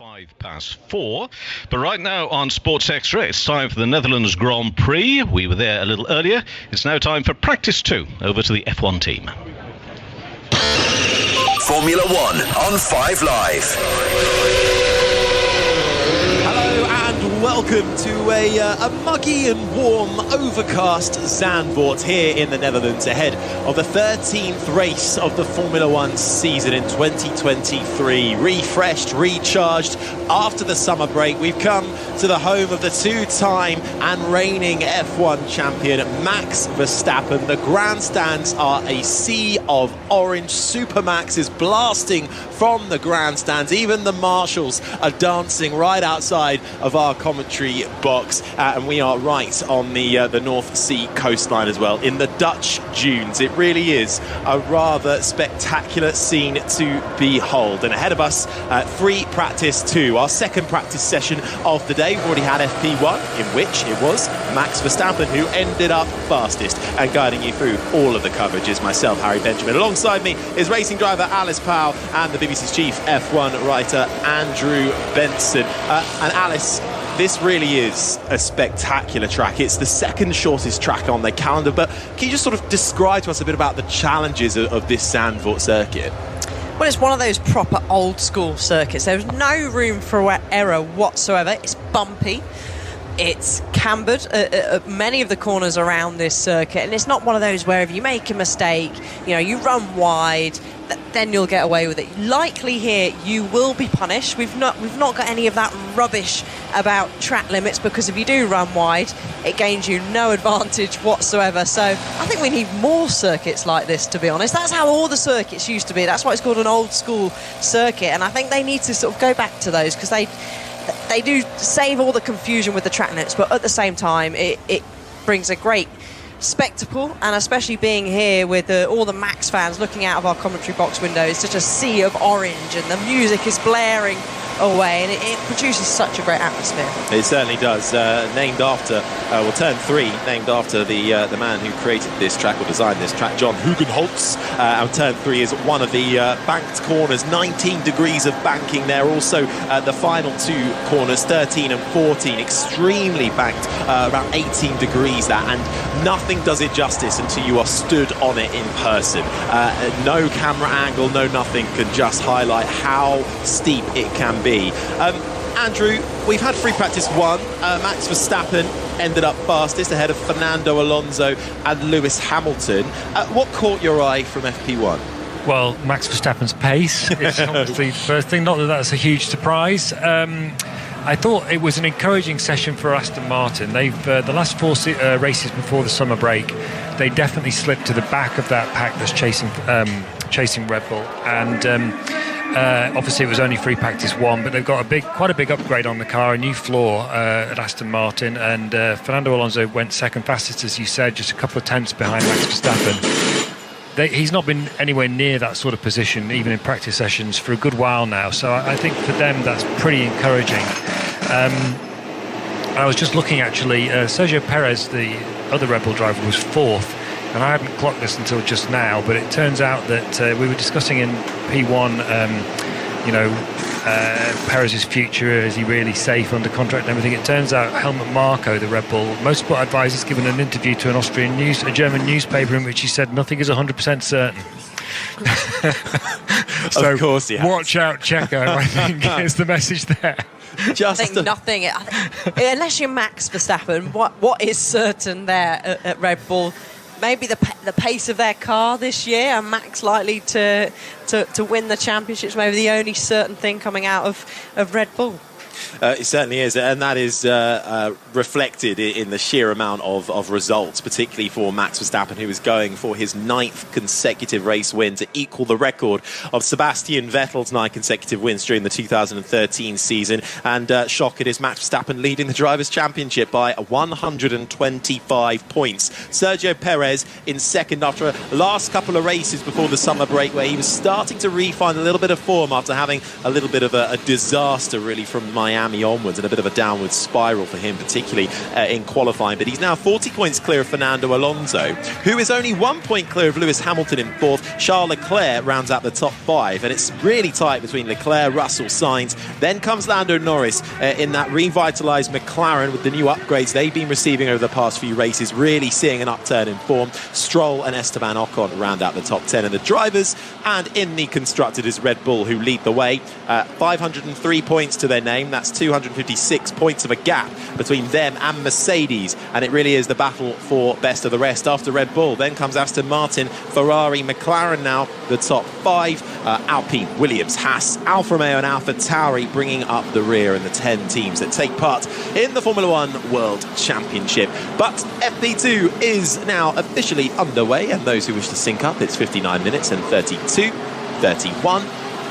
4:05. But right now on Sports Extra, it's time for the Netherlands Grand Prix. We were there a little earlier. It's now time for practice 2. Over to the F1 team. Formula One on 5 Live. Welcome to a muggy and warm, overcast Zandvoort here in the Netherlands ahead of the 13th race of the Formula One season in 2023. Refreshed, recharged after the summer break. We've come to the home of the two-time and reigning F1 champion, Max Verstappen. The grandstands are a sea of orange. Supermax is blasting from the grandstands. Even the marshals are dancing right outside of our commentary box, and we are right on the North Sea coastline as well, in the Dutch dunes. It really is a rather spectacular scene to behold. And ahead of us, free practice 2, our second practice session of the day. We've already had FP1, in which it was Max Verstappen who ended up fastest, and guiding you through all of the coverage is myself, Harry Benjamin. Alongside me is racing driver Alice Powell and the BBC's chief F1 writer Andrew Benson. And Alice, this really is a spectacular track. It's the second shortest track on the calendar, but can you just sort of describe to us a bit about the challenges of this Zandvoort circuit? Well, it's one of those proper old school circuits. There's no room for error whatsoever. It's bumpy. It's cambered at many of the corners around this circuit, and it's not one of those where if you make a mistake, you run wide, then you'll get away with it. Likely here you will be punished. We've not got any of that rubbish about track limits, because if you do run wide, it gains you no advantage whatsoever. So I think we need more circuits like this, to be honest. That's how all the circuits used to be. That's why it's called an old school circuit, and I think they need to sort of go back to those, because they do save all the confusion with the track limits, but at the same time it brings a great spectacle. And especially being here with all the Max fans looking out of our commentary box window, it's such a sea of orange and the music is blaring away, and it produces such a great atmosphere. It certainly does. Named after, turn 3, named after the man who created this track or designed this track, John Hugenholtz. And turn 3 is one of the banked corners, 19 degrees of banking there. Also the final 2 corners, 13 and 14, extremely banked, around 18 degrees there, and nothing does it justice until you are stood on it in person. No camera angle, no nothing can just highlight how steep it can be. Andrew, we've had free practice 1. Max Verstappen ended up fastest ahead of Fernando Alonso and Lewis Hamilton. What caught your eye from FP1? Well, Max Verstappen's pace is obviously the first thing. Not that that's a huge surprise. I thought it was an encouraging session for Aston Martin. They've the last 4 races before the summer break, they definitely slipped to the back of that pack that's chasing Red Bull, and obviously it was only free practice 1, but they've got quite a big upgrade on the car, a new floor at Aston Martin, and Fernando Alonso went second fastest, as you said, just a couple of tenths behind Max Verstappen. He's not been anywhere near that sort of position, even in practice sessions, for a good while now. So I think for them that's pretty encouraging. I was just looking, actually, Sergio Perez, the other Red Bull driver, was 4th. And I hadn't clocked this until just now, but it turns out that we were discussing in P1, Perez's future. Is he really safe under contract and everything? It turns out Helmut Marko, the Red Bull motorsport advisor, has given an interview to a German newspaper, in which he said nothing is 100% certain. So of course he has. Watch out, Checo, I think is the message there. I think nothing. Unless you're Max Verstappen, what is certain there at Red Bull? Maybe the pace of their car this year, and Max likely to win the championships. Maybe the only certain thing coming out of Red Bull. It certainly is, and that is reflected in the sheer amount of results, particularly for Max Verstappen, who is going for his 9th consecutive race win to equal the record of Sebastian Vettel's 9 consecutive wins during the 2013 season. And shock, it is Max Verstappen leading the Drivers' Championship by 125 points. Sergio Perez in second after a last couple of races before the summer break, where he was starting to refine a little bit of form after having a little bit of a disaster, really, from Miami onwards, and a bit of a downward spiral for him, particularly in qualifying. But he's now 40 points clear of Fernando Alonso, who is only 1 point clear of Lewis Hamilton in fourth. Charles Leclerc rounds out the top 5, and it's really tight between Leclerc, Russell, Sainz. Then comes Lando Norris in that revitalised McLaren with the new upgrades they've been receiving over the past few races, really seeing an upturn in form. Stroll and Esteban Ocon round out the top 10 in the drivers, and in the constructors is Red Bull, who lead the way. 503 points to their name. That's 256 points of a gap between them and Mercedes, and it really is the battle for best of the rest. After Red Bull, then comes Aston Martin, Ferrari, McLaren now the top 5, Alpine, Williams, Haas, Alfa Romeo and Alfa Tauri bringing up the rear in the 10 teams that take part in the Formula One World Championship. But FP2 is now officially underway, and those who wish to sync up, it's 59 minutes and 32, 31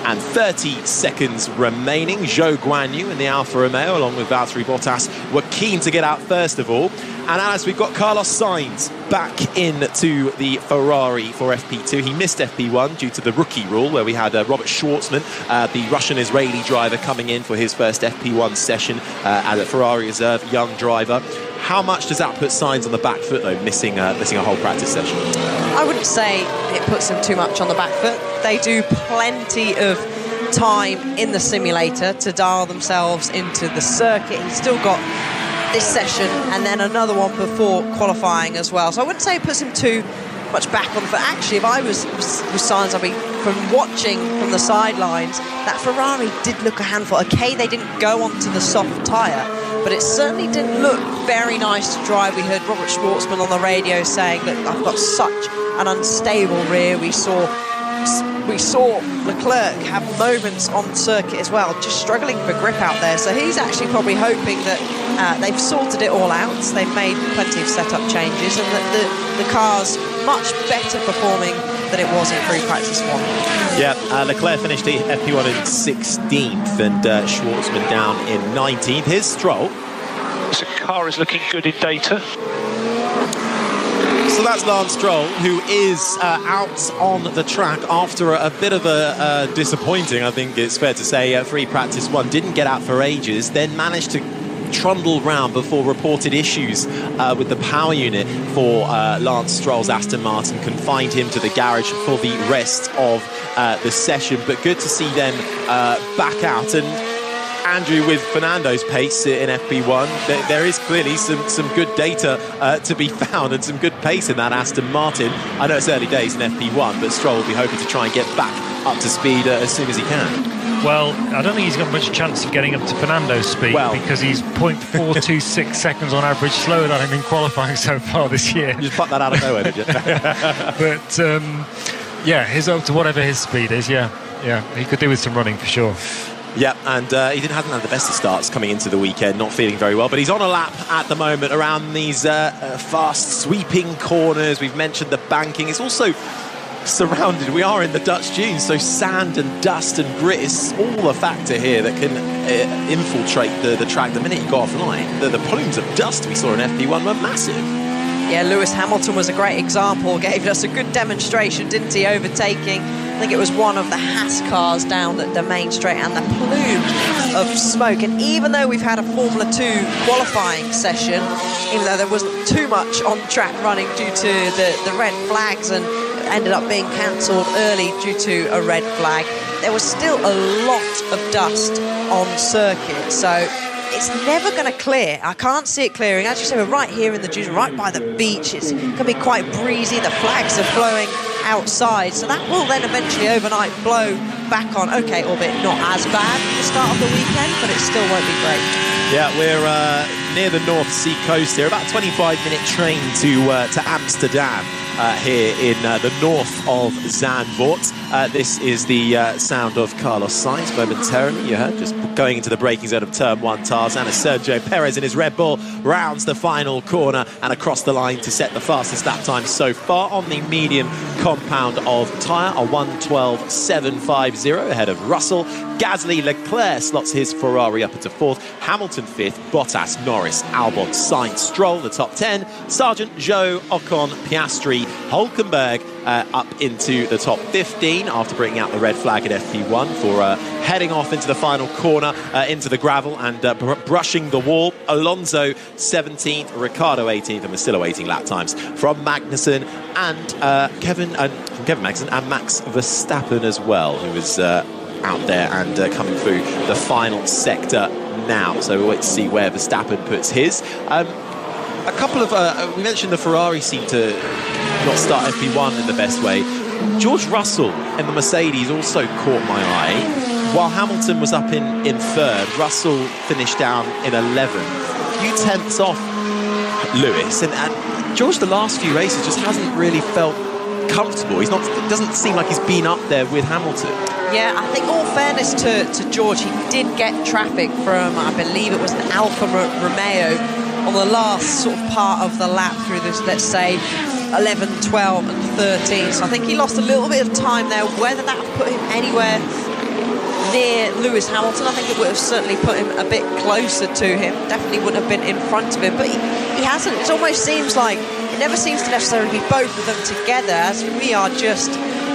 and 30 seconds remaining. Zhou Guanyu in the Alfa Romeo along with Valtteri Bottas were keen to get out first of all. And Alice, we've got Carlos Sainz back into the Ferrari for FP2. He missed FP1 due to the rookie rule, where we had Robert Schwartzman, the Russian-Israeli driver, coming in for his first FP1 session as a Ferrari reserve, young driver. How much does that put Sainz on the back foot, though, missing a whole practice session? I wouldn't say it puts them too much on the back foot. They do plenty of time in the simulator to dial themselves into the circuit. He's still got this session and then another one before qualifying as well. So I wouldn't say it puts him too much back on the foot. Actually, if I was Sainz, I mean, from watching from the sidelines, that Ferrari did look a handful. Okay, they didn't go onto the soft tyre, but it certainly didn't look very nice to drive. We heard Robert Schwartzman on the radio saying that I've got such an unstable rear. We saw Leclerc have moments on circuit as well, just struggling for grip out there. So he's actually probably hoping that they've sorted it all out. They've made plenty of setup changes, and that the car's much better performing than it was in free practice 1. Yeah, Leclerc finished the FP1 in 16th, and Schwartzman down in 19th. Here's Stroll. The car is looking good in data. So that's Lance Stroll, who is out on the track after a bit of a disappointing, I think it's fair to say, free practice 1. Didn't get out for ages, then managed to trundle round before reported issues with the power unit for Lance Stroll's Aston Martin confined him to the garage for the rest of the session. But good to see them back out. And Andrew, with Fernando's pace in FP1, there is clearly some good data to be found and some good pace in that Aston Martin. I know it's early days in FP1, but Stroll will be hoping to try and get back up to speed as soon as he can. Well, I don't think he's got much chance of getting up to Fernando's speed, because he's 0.426 seconds on average slower than him in qualifying so far this year. You just plucked that out of nowhere, did you? But, yeah, he's up to whatever his speed is, yeah, he could do with some running for sure. Yeah, and he hasn't had the best of starts coming into the weekend, not feeling very well, but he's on a lap at the moment around these fast sweeping corners. We've mentioned the banking. It's also surrounded, we are in the Dutch dunes, so sand and dust and grit is all a factor here that can infiltrate the track the minute you go offline. The plumes of dust we saw in FP1 were massive. Yeah, Lewis Hamilton was a great example, gave us a good demonstration, didn't he, overtaking, I think it was one of the Haas cars down the main straight, and the plume of smoke. And even though we've had a Formula 2 qualifying session, even though there wasn't too much on track running due to the red flags and ended up being cancelled early due to a red flag, there was still a lot of dust on circuit. So it's never going to clear. I can't see it clearing. As you say, we're right here in the dunes, right by the beach. It's going to be quite breezy. The flags are blowing outside. So that will then eventually overnight blow back on. OK, albeit not as bad at the start of the weekend, but it still won't be great. Yeah, we're near the North Sea coast here. About a 25-minute train to Amsterdam here in the north of Zandvoort. This is the sound of Carlos Sainz momentarily. You heard just going into the braking zone of Turn 1 Tarzan as Sergio Perez in his Red Bull rounds the final corner and across the line to set the fastest lap time so far on the medium compound of tyre, a 1:12.750 ahead of Russell. Gasly, Leclerc slots his Ferrari up into 4th, Hamilton 5th, Bottas, Norris, Albon, Sainz, Stroll the top 10, Sargent, Zhou, Ocon, Piastri, Hülkenberg up into the top 15 after bringing out the red flag at FP1 for heading off into the final corner, into the gravel and brushing the wall. Alonso 17th, Ricciardo 18th, and we're still awaiting lap times from Magnussen and Kevin Magnussen and Max Verstappen as well, who is out there and coming through the final sector now. So we'll wait to see where Verstappen puts his. A couple of we mentioned the Ferrari seemed to not start FP1 in the best way. George Russell in the Mercedes also caught my eye. While Hamilton was up in third, Russell finished down in 11th. A few tenths off Lewis, and George the last few races just hasn't really felt comfortable. It doesn't seem like he's been up there with Hamilton. Yeah, I think all fairness to George, he did get traffic from, I believe it was an Alfa Romeo on the last sort of part of the lap through this, let's say, 11, 12 and 13. So I think he lost a little bit of time there. Whether that would put him anywhere near Lewis Hamilton, I think it would have certainly put him a bit closer to him. Definitely wouldn't have been in front of him, but he hasn't. It almost seems like it never seems to necessarily be both of them together, as we are just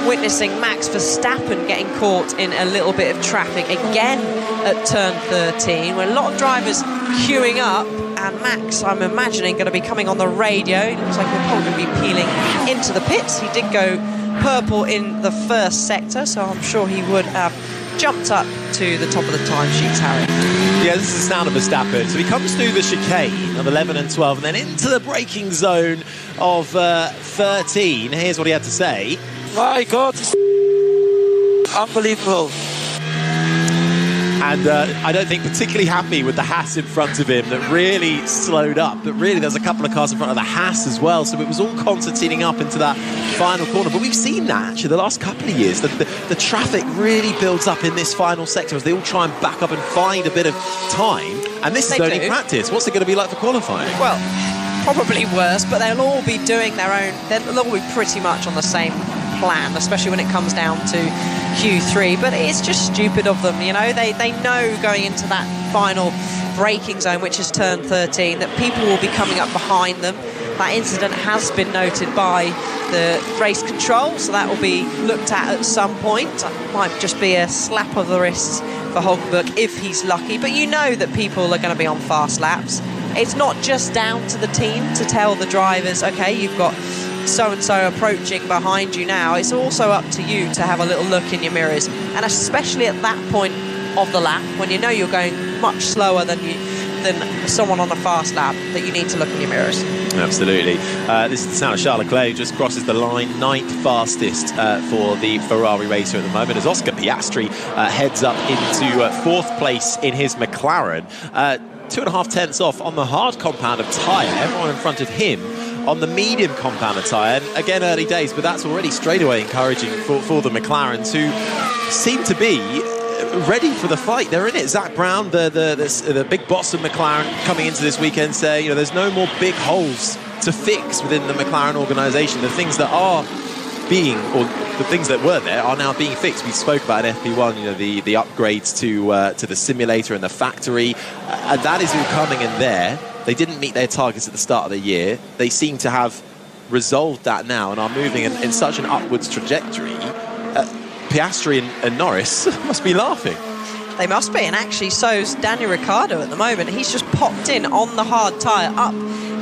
witnessing Max Verstappen getting caught in a little bit of traffic again at turn 13, where a lot of drivers queuing up, and Max, I'm imagining, going to be coming on the radio. It looks like he'll probably be peeling into the pits. He did go purple in the first sector, so I'm sure he would have jumped up to the top of the timesheets, Harry. Yeah, this is the sound of Verstappen. So he comes through the chicane of 11 and 12 and then into the braking zone of 13. Here's what he had to say. My God, unbelievable. And I don't think particularly happy with the Haas in front of him that really slowed up. But really, there's a couple of cars in front of the Haas as well. So it was all concertining up into that final corner. But we've seen that, actually, the last couple of years. The traffic really builds up in this final sector as they all try and back up and find a bit of time. And this is only practice. What's it going to be like for qualifying? Well, probably worse, but they'll all be doing their own. They'll all be pretty much on the same plan, especially when it comes down to Q3. But it's just stupid of them, you know. They know going into that final braking zone, which is turn 13, that people will be coming up behind them. That incident has been noted by the race control, so that will be looked at some point. It might just be a slap of the wrists for Hulkenberg if he's lucky, but you know that people are going to be on fast laps. It's not just down to the team to tell the drivers, okay, you've got so-and-so approaching behind you now. It's also up to you to have a little look in your mirrors, and especially at that point of the lap when you know you're going much slower than someone on a fast lap, that you need to look in your mirrors. Absolutely. This is the sound of Charles Leclerc, who just crosses the line, 9th fastest for the Ferrari racer at the moment, as Oscar Piastri heads up into 4th place in his McLaren. 2.5 tenths off on the hard compound of tyre. Everyone in front of him on the medium compound of tyre. And again, early days, but that's already straight away encouraging for the McLarens, who seem to be ready for the fight. They're in it. Zach Brown, the big boss of McLaren, coming into this weekend saying, you know, there's no more big holes to fix within the McLaren organisation. The things that are being, or the things that were there, are now being fixed. We spoke about in FP1, you know, the upgrades to the simulator and the factory, and that is all coming in there. They didn't meet their targets at the start of the year. They seem to have resolved that now and are moving in such an upwards trajectory. Piastri and Norris must be laughing. They must be, and actually so's Daniel Ricciardo at the moment. He's just popped in on the hard tyre up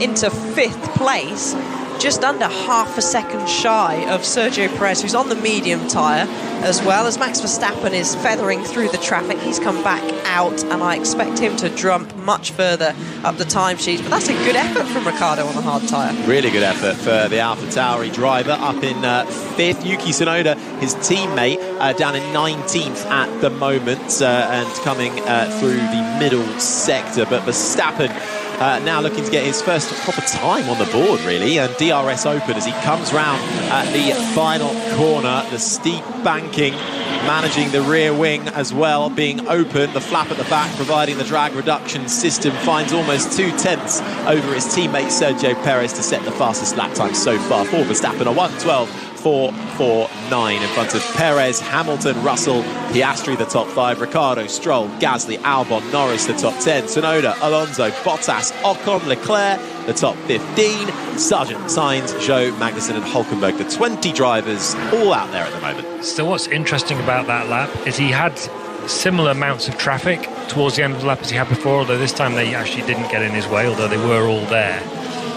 into 5th place, just under half a second shy of Sergio Perez, who's on the medium tyre, as well as Max Verstappen is feathering through the traffic. He's come back out, and I expect him to jump much further up the timesheets. But that's a good effort from Ricciardo on the hard tyre. Really good effort for the AlphaTauri driver up in 5th. Yuki Tsunoda, his teammate, down in 19th at the moment, and coming through the middle sector. But Verstappen now looking to get his first proper time on the board, really, and DRS open as he comes round at the final corner. The steep banking, managing the rear wing as well, being open. The flap at the back, providing the drag reduction system, finds almost 2 tenths over his teammate Sergio Perez to set the fastest lap time so far for Verstappen. A 1:12. 1:04.49 in front of Perez, Hamilton, Russell, Piastri, the top 5, Ricciardo, Stroll, Gasly, Albon, Norris, the top 10, Tsunoda, Alonso, Bottas, Ocon, Leclerc, the top 15, Sargent, Sainz, Zhou, Magnussen and Hülkenberg, the 20 drivers all out there at the moment. So what's interesting about that lap is he had similar amounts of traffic towards the end of the lap as he had before, although this time they actually didn't get in his way, although they were all there.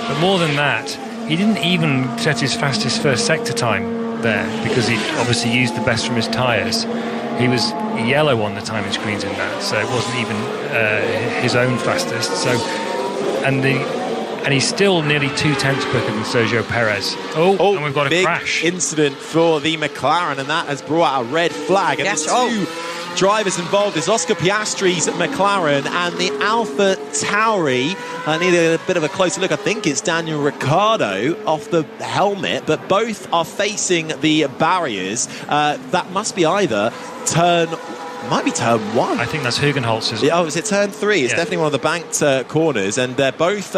But more than that, he didn't even set his fastest first sector time there because he obviously used the best from his tyres. He was yellow on the timing screens in that, so it wasn't even his own fastest. So, and he's still nearly 2/10 quicker than Sergio Perez. Oh, and we've got a big crash. Incident for the McLaren, and that has brought out a red flag. And Yes, there's two drivers involved. There's Oscar Piastri's McLaren and the Alpha Tauri. I need a bit of a closer look. I think it's Daniel Ricciardo off the helmet, but both are facing the barriers. That must be either might be turn 1. I think that's Hugenholz's. Oh, is it turn 3? It's Yeah. definitely one of the banked corners, and they're both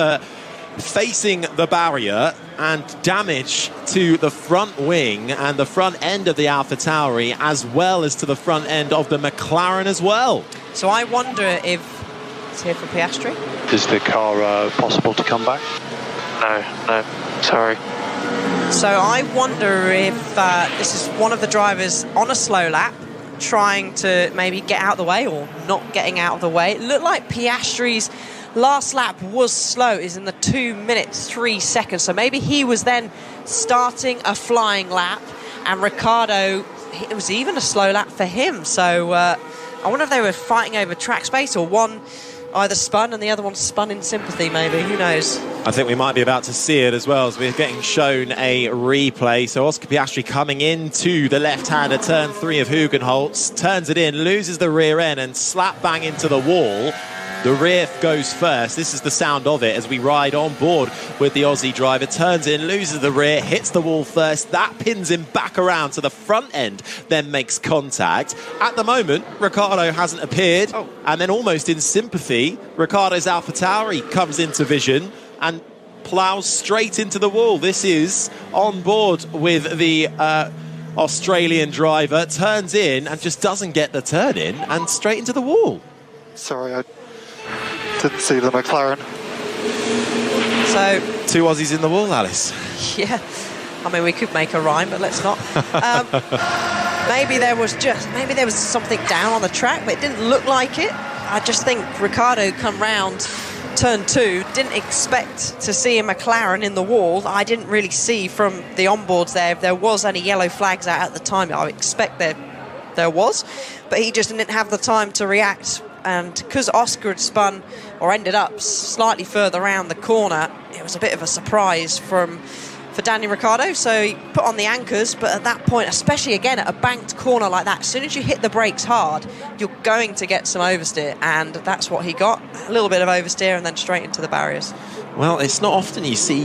facing the barrier, and damage to the front wing and the front end of the Alpha Tauri, as well as to the front end of the McLaren as well. So I wonder if it's here for Piastri. Is the car possible to come back? No, sorry. So I wonder if this is one of the drivers on a slow lap trying to maybe get out of the way or not getting out of the way. It looked like Piastri's last lap was slow, is in the 2 minutes 3 seconds. So maybe he was then starting a flying lap, and Ricciardo, it was even a slow lap for him. So I wonder if they were fighting over track space, or one either spun and the other one spun in sympathy, maybe. Who knows? I think we might be about to see it as well, as we're getting shown a replay. So Oscar Piastri coming into the left-hander, turn 3 of Hugenholtz, turns it in, loses the rear end and slap bang into the wall. The rear goes first. This is the sound of it as we ride on board with the Aussie driver. Turns in, loses the rear, hits the wall first. That pins him back around to the front end, then makes contact. At the moment, Ricciardo hasn't appeared. And then almost in sympathy, Ricciardo's Alpha Tauri comes into vision and ploughs straight into the wall. This is on board with the Australian driver. Turns in and just doesn't get the turn in and straight into the wall. Sorry, I didn't see the McLaren. So, 2 Aussies in the wall, Alice. yeah. I mean, we could make a rhyme, but let's not. Maybe there was something down on the track, but it didn't look like it. I just think Ricciardo come round turn 2, didn't expect to see a McLaren in the wall. I didn't really see from the onboards there if there was any yellow flags out at the time. I expect there was, but he just didn't have the time to react. And because Oscar had spun or ended up slightly further around the corner, it was a bit of a surprise for Daniel Ricciardo. So he put on the anchors, but at that point, especially again at a banked corner like that, as soon as you hit the brakes hard, you're going to get some oversteer, and that's what he got. A little bit of oversteer and then straight into the barriers. Well, it's not often you see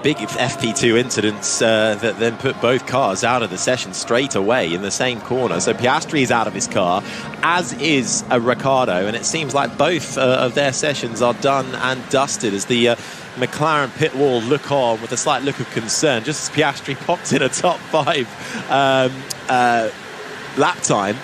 big FP2 incidents that then put both cars out of the session straight away in the same corner. So Piastri is out of his car, as is Ricciardo, and it seems like both of their sessions are done and dusted as the McLaren pit wall look on with a slight look of concern, just as Piastri popped in a top 5 lap time.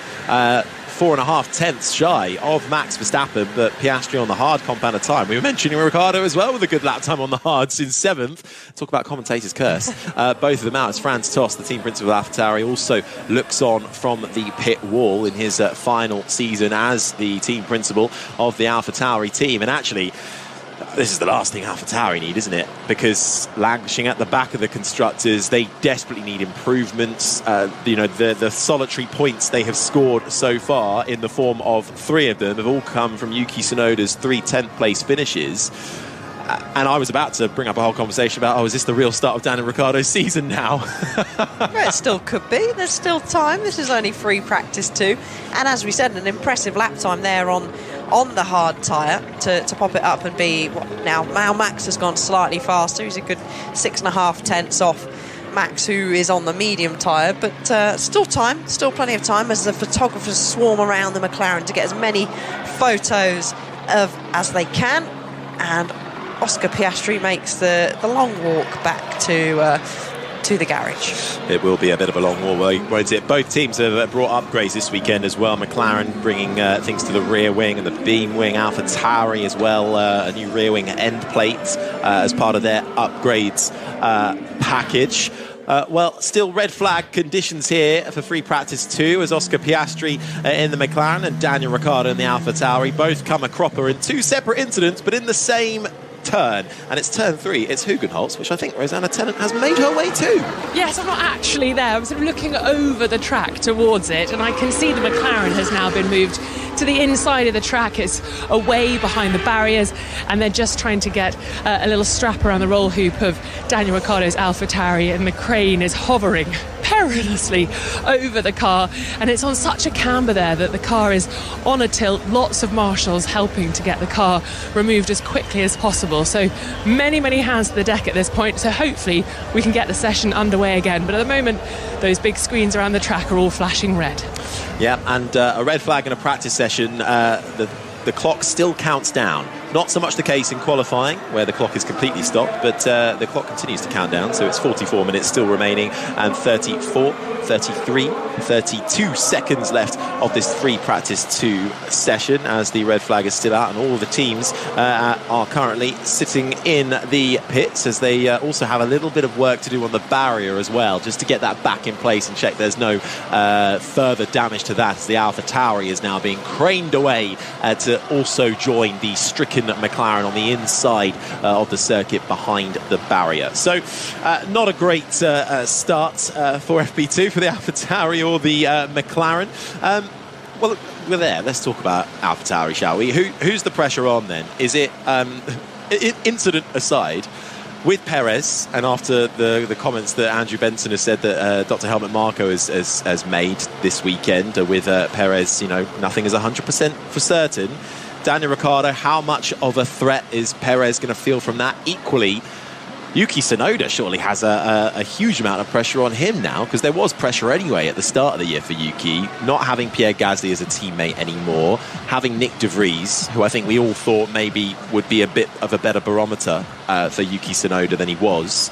4.5 tenths shy of Max Verstappen, but Piastri on the hard compound of time. We were mentioning Ricciardo as well with a good lap time on the hards in 7th. Talk about commentator's curse. Both of them out as Franz Tost, the team principal of AlphaTauri, also looks on from the pit wall in his final season as the team principal of the AlphaTauri team. And actually, this is the last thing AlphaTauri need, isn't it? Because languishing at the back of the constructors, they desperately need improvements. The solitary points they have scored so far in the form of 3 of them have all come from Yuki Tsunoda's 3 10th place finishes. And I was about to bring up a whole conversation about, is this the real start of Daniel Ricciardo's season now? It still could be. There's still time. This is only free practice too. And as we said, an impressive lap time there on the hard tyre to pop it up and be now Max has gone slightly faster. He's a good 6.5 tenths off Max, who is on the medium tyre, but still plenty of time as the photographers swarm around the McLaren to get as many photos as they can. And Oscar Piastri makes the long walk back to to the garage. It will be a bit of a long walk, won't it? Both teams have brought upgrades this weekend as well. McLaren bringing things to the rear wing and the beam wing. AlphaTauri as well, a new rear wing end plate as part of their upgrades package. Well, still red flag conditions here for free practice 2 as Oscar Piastri in the McLaren and Daniel Ricciardo in the AlphaTauri both come a cropper in 2 separate incidents, but in the same turn, and it's turn 3. It's Hugenholtz, which I think Rosanna Tennant has made her way to. Yes, I'm not actually there. I'm sort of looking over the track towards it, and I can see the McLaren has now been moved to the inside of the track. It's away behind the barriers, and they're just trying to get a little strap around the roll hoop of Daniel Ricciardo's AlphaTauri, and the crane is hovering perilously over the car, and it's on such a camber there that the car is on a tilt. Lots of marshals helping to get the car removed as quickly as possible. So many hands to the deck at this point, so hopefully we can get the session underway again. But at the moment, those big screens around the track are all flashing red. Yeah, and a red flag in a practice session. The clock still counts down. Not so much the case in qualifying, where the clock is completely stopped, but the clock continues to count down, so it's 44 minutes still remaining, and 34, 33, 32 seconds left of this free practice 2 session, as the red flag is still out, and all the teams are currently sitting in the pits, as they also have a little bit of work to do on the barrier as well, just to get that back in place and check there's no further damage to that, as the AlphaTauri is now being craned away to also join the stricken McLaren on the inside of the circuit behind the barrier. So not a great start for FP2 for the AlphaTauri or the McLaren. Well, we're there. Let's talk about AlphaTauri, shall we? Who's the pressure on then? Is it, incident aside, with Perez, and after the comments that Andrew Benson has said that Dr. Helmut Marko has made this weekend with Perez, nothing is 100% for certain. Daniel Ricciardo, how much of a threat is Perez going to feel from that? Equally, Yuki Tsunoda surely has a huge amount of pressure on him now, because there was pressure anyway at the start of the year for Yuki, not having Pierre Gasly as a teammate anymore, having Nick de Vries, who I think we all thought maybe would be a bit of a better barometer for Yuki Tsunoda than he was.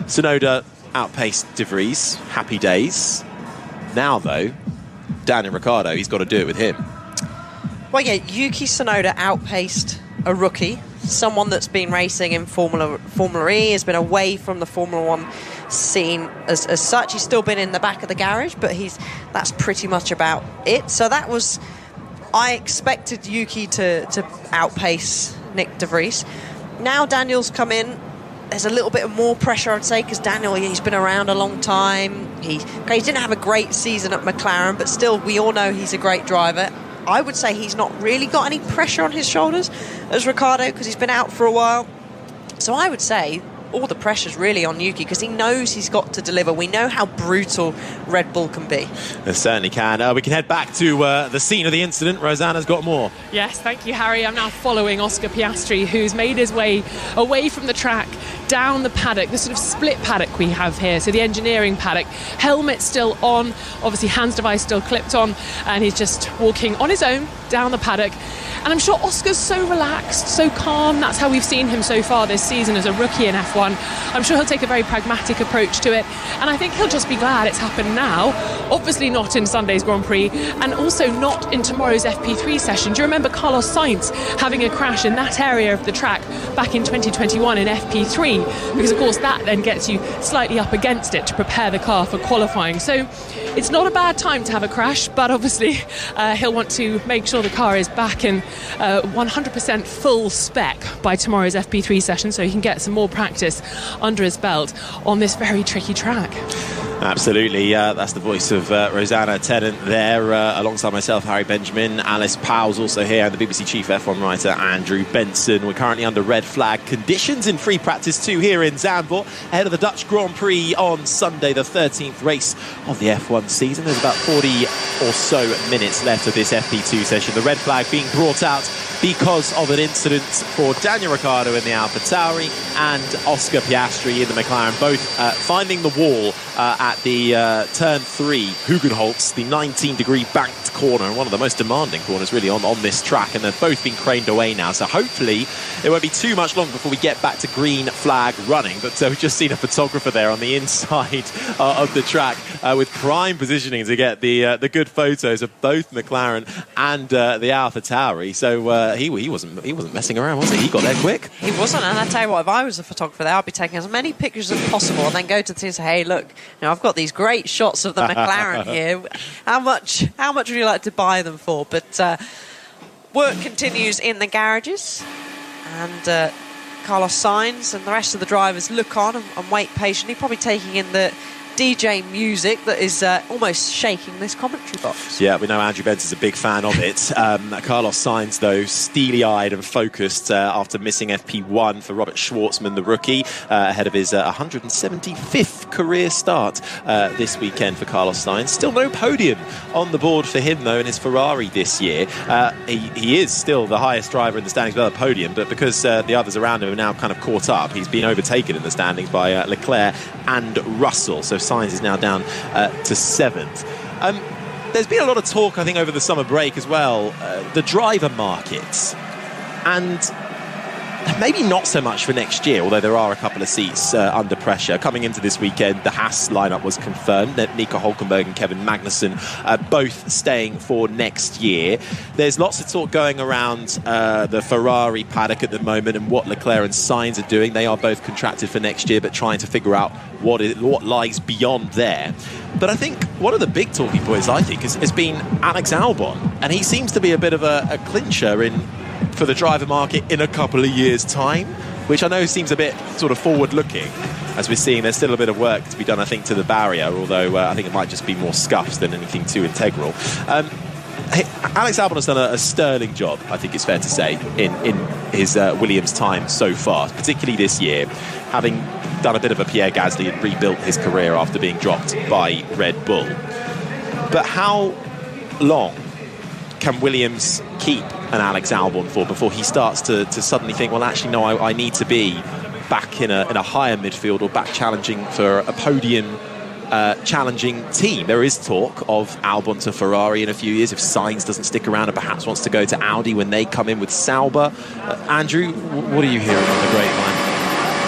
Tsunoda outpaced de Vries, happy days. Now though, Daniel Ricciardo, he's got to do it with him. Well, yeah, Yuki Tsunoda outpaced a rookie, someone that's been racing in Formula E, has been away from the Formula 1 scene as such. He's still been in the back of the garage, but that's pretty much about it. So I expected Yuki to outpace Nick de Vries. Now Daniel's come in. There's a little bit more pressure, I'd say, because Daniel, he's been around a long time. He didn't have a great season at McLaren, but still, we all know he's a great driver. I would say he's not really got any pressure on his shoulders as Ricciardo, because he's been out for a while. So I would say all the pressure's really on Yuki, because he knows he's got to deliver. We know how brutal Red Bull can be. It certainly can. We can head back to the scene of the incident. Rosanna's got more. Yes, thank you, Harry. I'm now following Oscar Piastri, who's made his way away from the track, down the paddock, the sort of split paddock we have here, so the engineering paddock. Helmet still on, obviously Hans device still clipped on, and he's just walking on his own down the paddock. And I'm sure Oscar's so relaxed, so calm. That's how we've seen him so far this season as a rookie in F1. I'm sure he'll take a very pragmatic approach to it, and I think he'll just be glad it's happened now. Obviously not in Sunday's Grand Prix, and also not in tomorrow's FP3 session. Do you remember Carlos Sainz having a crash in that area of the track back in 2021 in FP3? Because of course that then gets you slightly up against it to prepare the car for qualifying. So it's not a bad time to have a crash, but obviously he'll want to make sure the car is back in 100% full spec by tomorrow's FP3 session, so he can get some more practice under his belt on this very tricky track. Absolutely, that's the voice of Rosanna Tennant there, alongside myself, Harry Benjamin. Alice Powell's also here, and the BBC Chief F1 writer, Andrew Benson. We're currently under red flag conditions in free practice 2 here in Zandvoort, ahead of the Dutch Grand Prix on Sunday, the 13th race of the F1 season. There's about 40 or so minutes left of this FP2 session. The red flag being brought out because of an incident for Daniel Ricciardo in the AlphaTauri and Oscar Piastri in the McLaren, both finding the wall at the turn 3. Hugenholtz, the 19-degree banked toughest corner and one of the most demanding corners really on this track, and they've both been craned away now, so hopefully it won't be too much longer before we get back to green flag running. But we've just seen a photographer there on the inside of the track with prime positioning to get the good photos of both McLaren and the AlphaTauri. So he wasn't messing around, was he? He got there quick. He wasn't, and I tell you what, if I was a photographer there, I'd be taking as many pictures as possible and then go to the team and say, hey, look, I've got these great shots of the McLaren here. How much would you like to buy them for? But work continues in the garages, and Carlos Sainz and the rest of the drivers look on and wait patiently, probably taking in the DJ music that is almost shaking this commentary box. Yeah, we know Andrew Benson's a big fan of it. Carlos Sainz, though, steely-eyed and focused after missing FP1 for Robert Schwartzman, the rookie, ahead of his 175th career start this weekend for Carlos Sainz. Still no podium on the board for him, though, in his Ferrari this year. He is still the highest driver in the standings without a podium, but because the others around him are now kind of caught up, he's been overtaken in the standings by Leclerc and Russell. So Sainz is now down to 7th. There's been a lot of talk, I think, over the summer break as well, the driver markets, and maybe not so much for next year, although there are a couple of seats under pressure. Coming into this weekend, the Haas lineup was confirmed. Nico Hülkenberg and Kevin Magnussen both staying for next year. There's lots of talk going around the Ferrari paddock at the moment and what Leclerc and Sainz are doing. They are both contracted for next year, but trying to figure out what lies beyond there. But I think one of the big talking points, I think, has been Alex Albon, and he seems to be a bit of a clincher for the driver market in a couple of years' time, which I know seems a bit sort of forward-looking. As we're seeing, there's still a bit of work to be done, I think, to the barrier, although I think it might just be more scuffs than anything too integral. Alex Albon has done a sterling job, I think it's fair to say, in his Williams time so far, particularly this year, having done a bit of a Pierre Gasly and rebuilt his career after being dropped by Red Bull. But how long can Williams keep an Alex Albon for before he starts to suddenly think, well, actually, no, I need to be back in a higher midfield or back challenging for a podium challenging team? There is talk of Albon to Ferrari in a few years if Sainz doesn't stick around and perhaps wants to go to Audi when they come in with Sauber. Andrew, what are you hearing on the grapevine?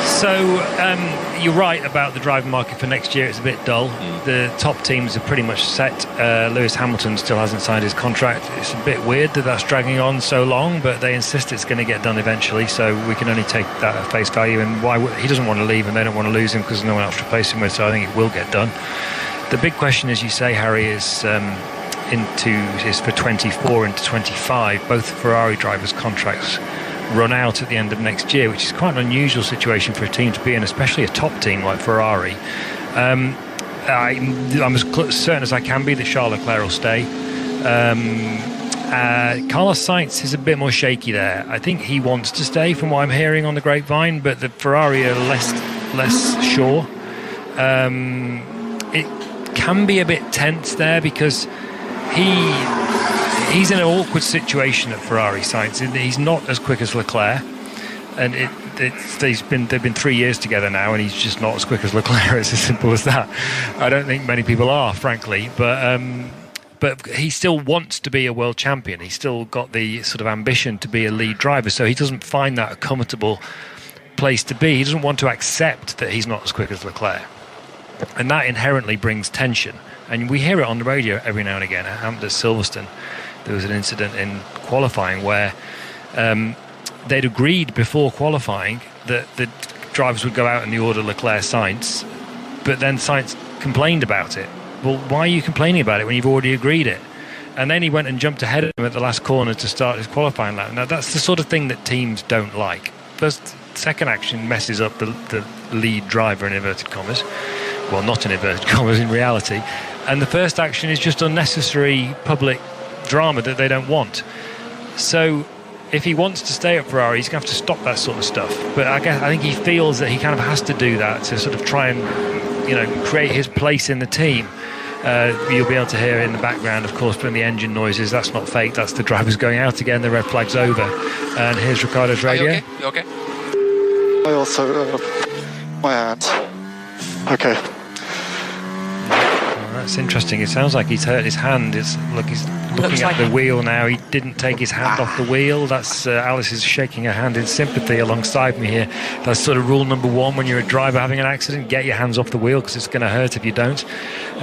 So you're right about the driver market for next year. It's a bit dull. The top teams are pretty much set. Lewis Hamilton still hasn't signed his contract. It's a bit weird that that's dragging on so long, but they insist it's going to get done eventually, so we can only take that at face value. And he doesn't want to leave and they don't want to lose him because there's no one else to replace him with, so I think it will get done. The big question, as you say, Harry, is for 24 into 25. Both Ferrari drivers' contracts run out at the end of next year, which is quite an unusual situation for a team to be in, especially a top team like Ferrari. I'm as certain as I can be that Charles Leclerc will stay. Carlos Sainz is a bit more shaky there. I think he wants to stay from what I'm hearing on the grapevine, but the Ferrari are less sure. It can be a bit tense there because he's in an awkward situation at Ferrari, Sainz. He's not as quick as Leclerc, and they've been 3 years together now, and he's just not as quick as Leclerc. It's as simple as that. I don't think many people are, frankly, but he still wants to be a world champion. He's still got the sort of ambition to be a lead driver, so he doesn't find that a comfortable place to be. He doesn't want to accept that he's not as quick as Leclerc, and that inherently brings tension. And we hear it on the radio every now and again. At Silverstone, there was an incident in qualifying where they'd agreed before qualifying that the drivers would go out in the order Leclerc-Sainz, but then Sainz complained about it. Well, why are you complaining about it when you've already agreed it? And then he went and jumped ahead of him at the last corner to start his qualifying lap. Now, that's the sort of thing that teams don't like. Second action messes up the lead driver in inverted commas. Well, not in inverted commas in reality. And the first action is just unnecessary public drama that they don't want. So if he wants to stay at Ferrari, he's going to have to stop that sort of stuff. But I think he feels that he kind of has to do that to sort of try and, create his place in the team. You'll be able to hear in the background, of course, from the engine noises. That's not fake. That's the drivers going out again. The red flag's over. And here's Ricciardo's radio. Are you okay? I also, my hand. Okay. That's interesting. It sounds like he's hurt his hand. He's looking at the wheel now. He didn't take his hand off the wheel. That's Alice is shaking her hand in sympathy alongside me here. That's sort of rule number one when you're a driver having an accident: get your hands off the wheel, because it's going to hurt if you don't.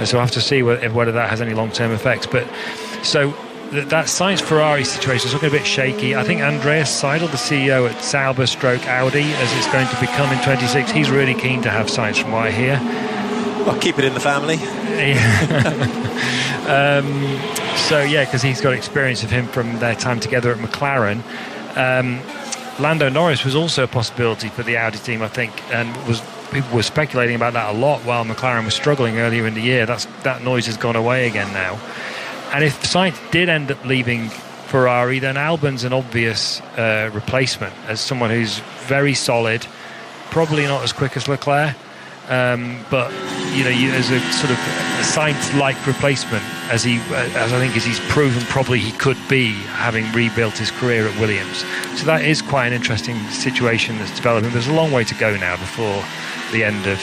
So I have to see whether that has any long-term effects. But so that Sainz Ferrari situation is looking a bit shaky. I think Andreas Seidel, the CEO at Sauber stroke Audi, as it's going to become in 26, he's really keen to have Sainz from what I hear. Well, keep it in the family. Because he's got experience of him from their time together at McLaren. Lando Norris was also a possibility for the Audi team, I think, and people were speculating about that a lot while McLaren was struggling earlier in the year. That noise has gone away again now. And if Sainz did end up leaving Ferrari, then Albon's an obvious replacement as someone who's very solid, probably not as quick as Leclerc, but as a sort of a Sainz-like replacement, as I think he's proven probably he could be, having rebuilt his career at Williams. So that is quite an interesting situation that's developing. There's a long way to go now before the end of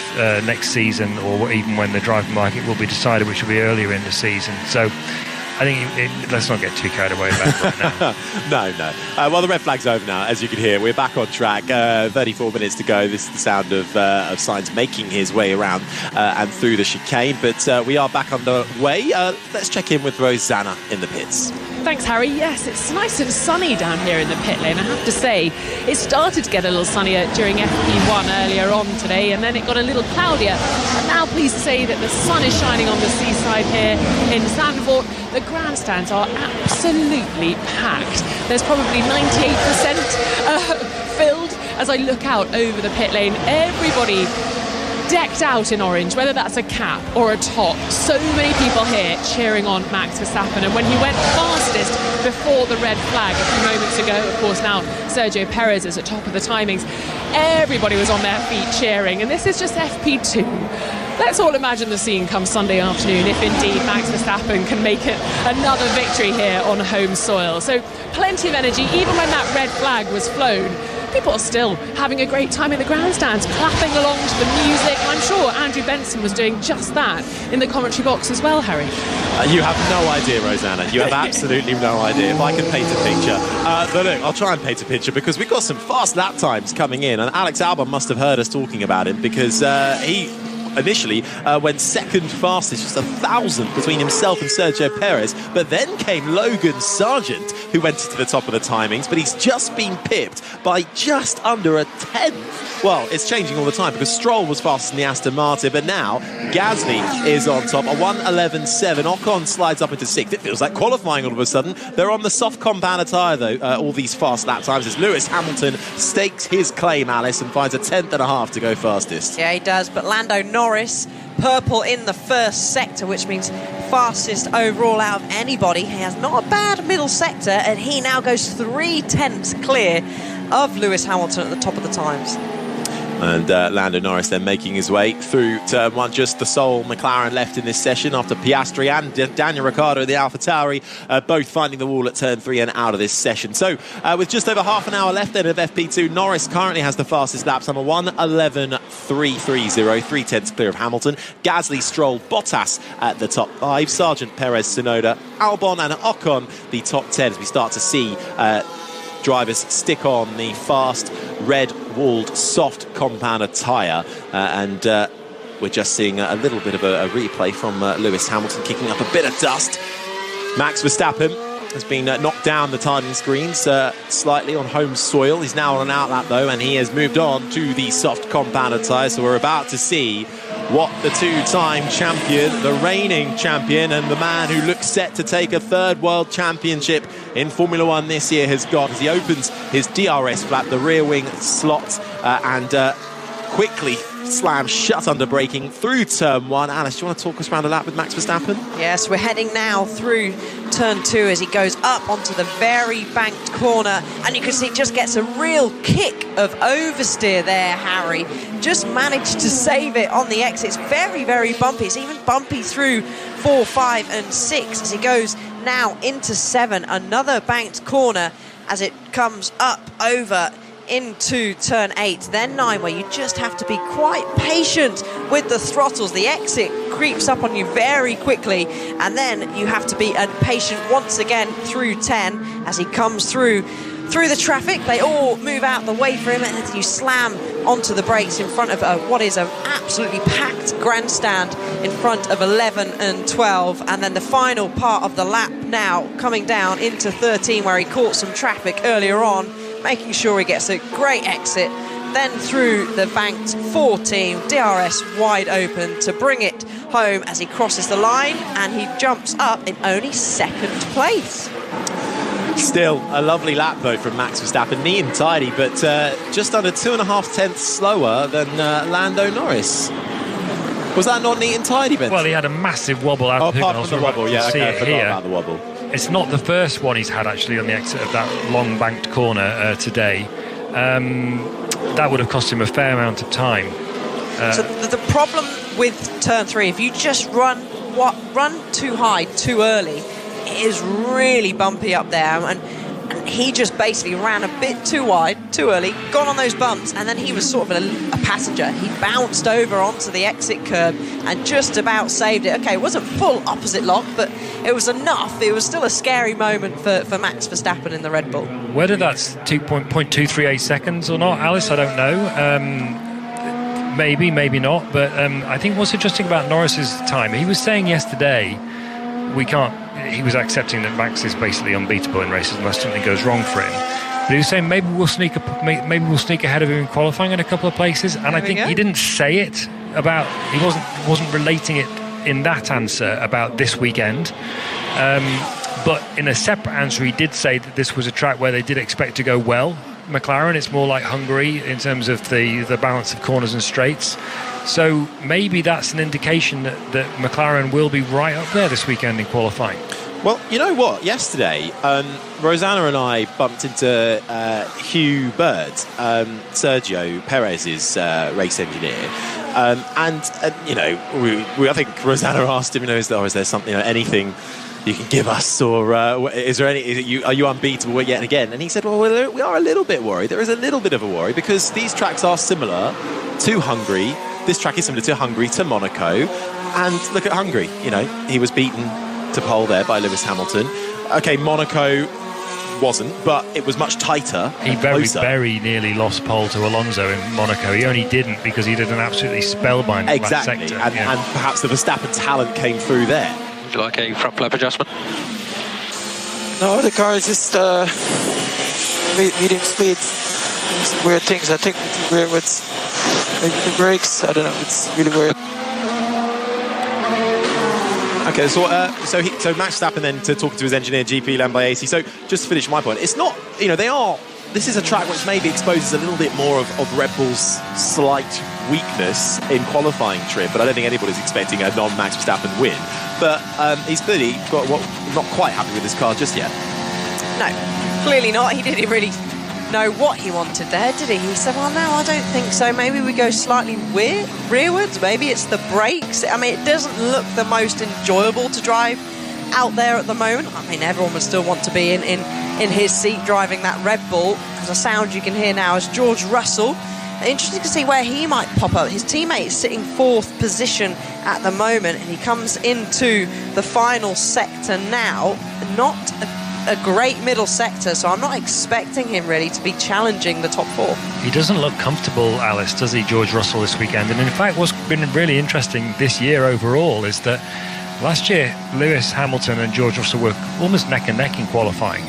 next season, or even when the driver market will be decided, which will be earlier in the season. So I think let's not get too carried away about that now. No. Well, the red flag's over now, as you can hear. We're back on track. 34 minutes to go. This is the sound of Sainz making his way around and through the chicane. But we are back underway. Let's check in with Rosanna in the pits. Thanks, Harry. Yes, it's nice and sunny down here in the pit lane. I have to say, it started to get a little sunnier during FP1 earlier on today, and then it got a little cloudier. And now, pleased to say that the sun is shining on the seaside here in Zandvoort. The grandstands are absolutely packed. There's probably 98% filled as I look out over the pit lane. Everybody decked out in orange, whether that's a cap or a top. So many people here cheering on Max Verstappen, and when he went fastest before the red flag a few moments ago, of course now Sergio Perez is at top of the timings, everybody was on their feet cheering, and this is just FP2. Let's all imagine the scene come Sunday afternoon if indeed Max Verstappen can make it another victory here on home soil. So plenty of energy. Even when that red flag was flown, people are still having a great time in the grandstands, clapping along to the music. I'm sure Andrew Benson was doing just that in the commentary box as well, Harry. You have no idea, Rosanna. You have absolutely no idea. If I can paint a picture. But look, I'll try and paint a picture, because we've got some fast lap times coming in, and Alex Albon must have heard us talking about it, because he initially went second fastest, just 1,000 between himself and Sergio Perez, but then came Logan Sargent, who went to the top of the timings, but he's just been pipped by just under a tenth. Well, it's changing all the time, because Stroll was fastest in the Aston Martin, but now Gasly is on top, a 1:11.7. Ocon slides up into 6th. It feels like qualifying all of a sudden. They're on the soft compound tyre, though, all these fast lap times, as Lewis Hamilton stakes his claim, Alice, and finds a 10th.5 to go fastest. Yeah, he does, but Lando Norris, purple in the first sector, which means fastest overall out of anybody. He has not a bad middle sector, and he now goes 3/10 clear of Lewis Hamilton at the top of the times. And Lando Norris then making his way through turn one, just the sole McLaren left in this session after Piastri and Daniel Ricciardo in the AlphaTauri both finding the wall at turn 3 and out of this session. So with just over half an hour left then of FP2, Norris currently has the fastest lap time, a 1:11.330, 3/10 clear of Hamilton. Gasly, Stroll, Bottas at the top 5, Sargent, Perez, Tsunoda, Albon and Ocon the top 10, as we start to see drivers stick on the fast red-walled soft compounder tyre, and we're just seeing a little bit of a replay from Lewis Hamilton kicking up a bit of dust. Max Verstappen has been knocked down the timing screens slightly on home soil. He's now on an outlap though, and he has moved on to the soft compounder tyre, so we're about to see what the two-time champion, the reigning champion, and the man who looks set to take a third world championship in Formula One this year has got, as he opens his DRS flap, the rear wing slot, and quickly slams shut under braking through turn 1. Alice, do you want to talk us around a lap with Max Verstappen? Yes, we're heading now through turn 2 as he goes up onto the very banked corner, and you can see just gets a real kick of oversteer there, Harry. Just managed to save it on the exits. Very, very bumpy. It's even bumpy through 4, 5 and 6 as he goes now into 7. Another banked corner as it comes up over into turn 8, then 9, where you just have to be quite patient with the throttles. The exit creeps up on you very quickly, and then you have to be patient once again through 10 as he comes through the traffic. They all move out the way for him, and then you slam onto the brakes in front of what is an absolutely packed grandstand in front of 11 and 12. And then the final part of the lap now coming down into 13, where he caught some traffic earlier on, making sure he gets a great exit. Then through the banked 14, DRS wide open to bring it home as he crosses the line, and he jumps up in only 2nd place. Still a lovely lap though from Max Verstappen, neat and tidy, but just under 2.5 tenths slower than Lando Norris. Was that not neat and tidy, Ben? Well, he had a massive wobble out. Apart from the wobble, yeah, okay, I forgot about the wobble. It's not the first one he's had actually on the exit of that long banked corner today. That would have cost him a fair amount of time. So the problem with turn 3, if you just run too high too early, it is really bumpy up there, and he just basically ran a bit too wide, too early, got on those bumps, and then he was sort of a passenger. He bounced over onto the exit curb and just about saved it. Okay, it wasn't full opposite lock, but it was enough. It was still a scary moment for Max Verstappen in the Red Bull. Whether that's 2.238 seconds or not, Alice, I don't know. Maybe not, but I think what's interesting about Norris's time, he was saying yesterday, he was accepting that Max is basically unbeatable in races unless something goes wrong for him. But he was saying maybe we'll sneak ahead of him in qualifying in a couple of places. And I think he didn't say it about, he wasn't relating it in that answer about this weekend. But in a separate answer, he did say that this was a track where they did expect to go well. McLaren, it's more like Hungary in terms of the balance of corners and straights. So maybe that's an indication that McLaren will be right up there this weekend in qualifying. Well, you know what? Yesterday, Rosanna and I bumped into Hugh Bird, Sergio Perez's race engineer. And you know, I think Rosanna asked him, is there something, anything you can give us, or is there any? Are you unbeatable yet again? And he said, well, we are a little bit worried. There is a little bit of a worry because these tracks are similar to Hungary. This track is similar to Hungary, to Monaco, and look at Hungary. He was beaten to pole there by Lewis Hamilton. Okay, Monaco wasn't, but it was much tighter. He very nearly lost pole to Alonso in Monaco. He only didn't because he did an absolutely spellbinding last sector. And perhaps the Verstappen talent came through there. Would you like a front flap adjustment? No, the car is just medium speed. Some weird things. I think weird with maybe the brakes. I don't know. It's really weird. Okay, so Max Verstappen then to talking to his engineer GP Lambiase. So just to finish my point, it's not, this is a track which maybe exposes a little bit more of Red Bull's slight weakness in qualifying trip, but I don't think anybody's expecting a non-Max Verstappen win. But he's clearly not quite happy with his car just yet. No, clearly not. He didn't really know what he wanted there, did he? He said, well, no, I don't think so. Maybe we go slightly rearwards. Maybe it's the brakes. I mean, it doesn't look the most enjoyable to drive out there at the moment. I mean, everyone would still want to be in his seat driving that Red Bull. There's a sound you can hear now is George Russell. Interesting to see where he might pop up. His teammate is sitting 4th position at the moment, and he comes into the final sector now. Not a great middle sector, so I'm not expecting him really to be challenging the top 4. He doesn't look comfortable, Alice, does he, George Russell, this weekend? And in fact, what's been really interesting this year overall is that last year Lewis Hamilton and George Russell were almost neck and neck in qualifying.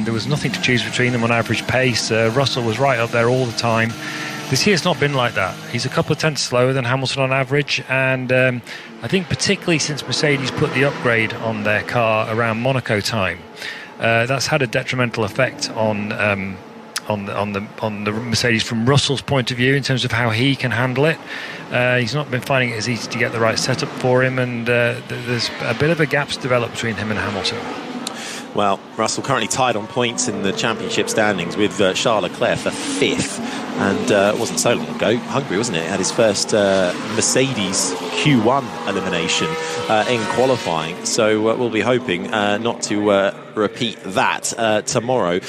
There was nothing to choose between them on average pace. Russell was right up there all the time. This year's not been like that. He's a couple of tenths slower than Hamilton on average, and I think particularly since Mercedes put the upgrade on their car around Monaco time, that's had a detrimental effect on the Mercedes from Russell's point of view in terms of how he can handle it. He's not been finding it as easy to get the right setup for him, and there's a bit of a gap's developed between him and Hamilton. Well, Russell currently tied on points in the championship standings with Charles Leclerc for 5th. And it wasn't so long ago, Hungary, wasn't it? Had his first Mercedes Q1 elimination in qualifying. So we'll be hoping not to repeat that tomorrow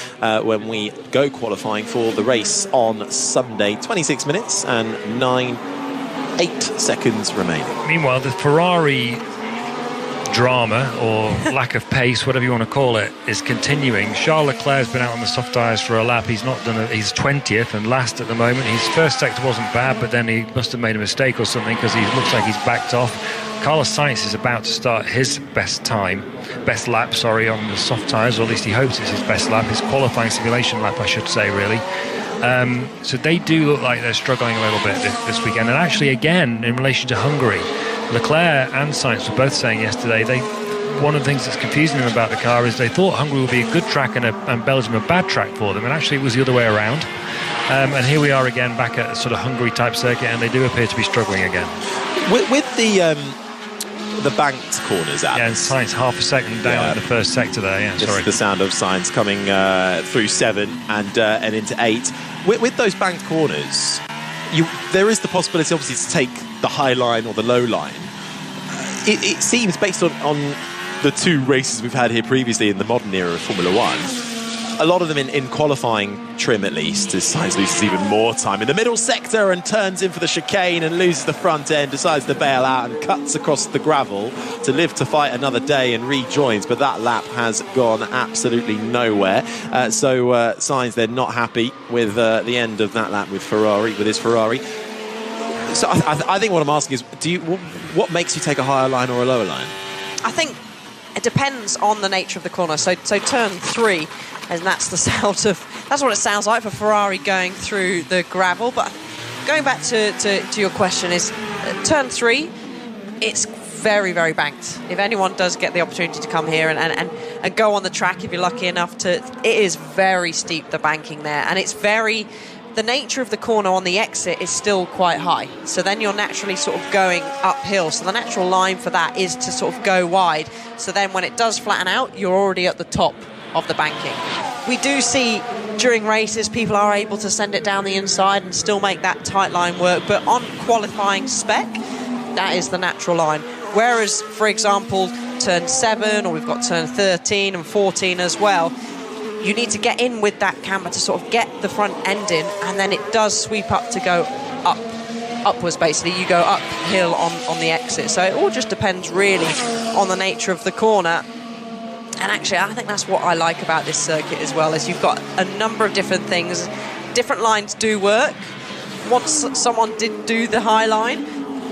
when we go qualifying for the race on Sunday. 26 minutes and 8 seconds remaining. Meanwhile, the Ferrari drama, or lack of pace, whatever you want to call it, is continuing. Charles Leclerc's been out on the soft tyres for a lap. He's not done it. He's 20th and last at the moment. His first sector wasn't bad, but then he must have made a mistake or something, because he looks like he's backed off. Carlos Sainz is about to start his best lap, on the soft tyres, or at least he hopes it's his best lap, his qualifying simulation lap, I should say, really. So they do look like they're struggling a little bit this weekend. And actually, again, in relation to Hungary, Leclerc and Sainz were both saying yesterday, one of the things that's confusing them about the car is they thought Hungary would be a good track and Belgium a bad track for them, and actually it was the other way around. And here we are again back at a sort of Hungary type circuit, and they do appear to be struggling again. With the banked corners, Adam. Yeah, and Sainz half a second down in the first sector there. Yeah, sorry. The sound of Sainz coming through 7 and into 8. With those banked corners, there is the possibility, obviously, to take the high line or the low line. It seems, based on the 2 races we've had here previously in the modern era of Formula 1, a lot of them in qualifying trim, at least, as Sainz loses even more time in the middle sector and turns in for the chicane and loses the front end, decides to bail out and cuts across the gravel to live to fight another day and rejoins. But that lap has gone absolutely nowhere. So Sainz, they're not happy with the end of that lap with his Ferrari. So I think what I'm asking is, what makes you take a higher line or a lower line? I think it depends on the nature of the corner. So turn 3, and that's what it sounds like for Ferrari going through the gravel. But going back to your question, is turn 3, it's very, very banked. If anyone does get the opportunity to come here and go on the track, if you're lucky enough to, it is very steep, the banking there, and it's the nature of the corner on the exit is still quite high. So then you're naturally sort of going uphill. So the natural line for that is to sort of go wide. So then when it does flatten out, you're already at the top of the banking. We do see during races people are able to send it down the inside and still make that tight line work. But on qualifying spec, that is the natural line. Whereas, for example, turn 7, or we've got turn 13 and 14 as well, you need to get in with that camber to sort of get the front end in, and then it does sweep up to go upwards, basically. You go uphill on the exit. So it all just depends really on the nature of the corner. And actually, I think that's what I like about this circuit as well, is you've got a number of different things. Different lines do work. Once someone did do the high line,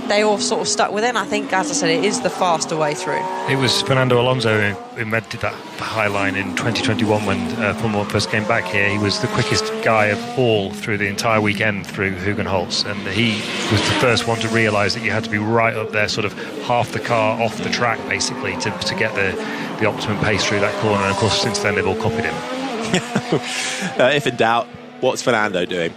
they all sort of stuck with it. And I think, as I said, it is the faster way through. It was Fernando Alonso who invented that high line in 2021 when Formula 1 first came back here. He was the quickest guy of all through the entire weekend through Hugenholtz, and he was the first one to realise that you had to be right up there, sort of half the car off the track, basically, to get the optimum pace through that corner. And of course, since then they've all copied him. If in doubt, what's Fernando doing?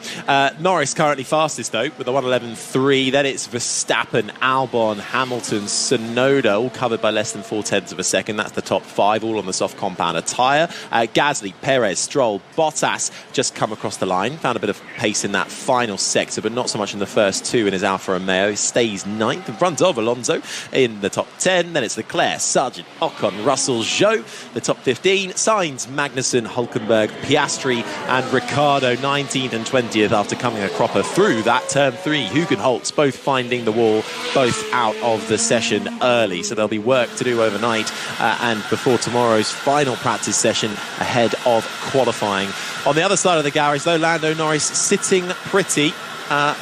Norris currently fastest, though, with a 1:11.3. Then it's Verstappen, Albon, Hamilton, Tsunoda, all covered by less than 0.4 of a second. That's the top 5, all on the soft compounder tyre. Gasly, Perez, Stroll, Bottas just come across the line. Found a bit of pace in that final sector, but not so much in the first 2 in his Alfa Romeo. He stays 9th in front of Alonso in the top 10. Then it's Leclerc, Sargent, Ocon, Russell, Zhou, the top 15. Sainz, Magnussen, Hülkenberg, Piastri and Ricciardo 19th and 20th after coming a cropper through that turn 3. Hugenholtz both finding the wall, both out of the session early. So there'll be work to do overnight and before tomorrow's final practice session ahead of qualifying. On the other side of the garage, though, Lando Norris sitting pretty well,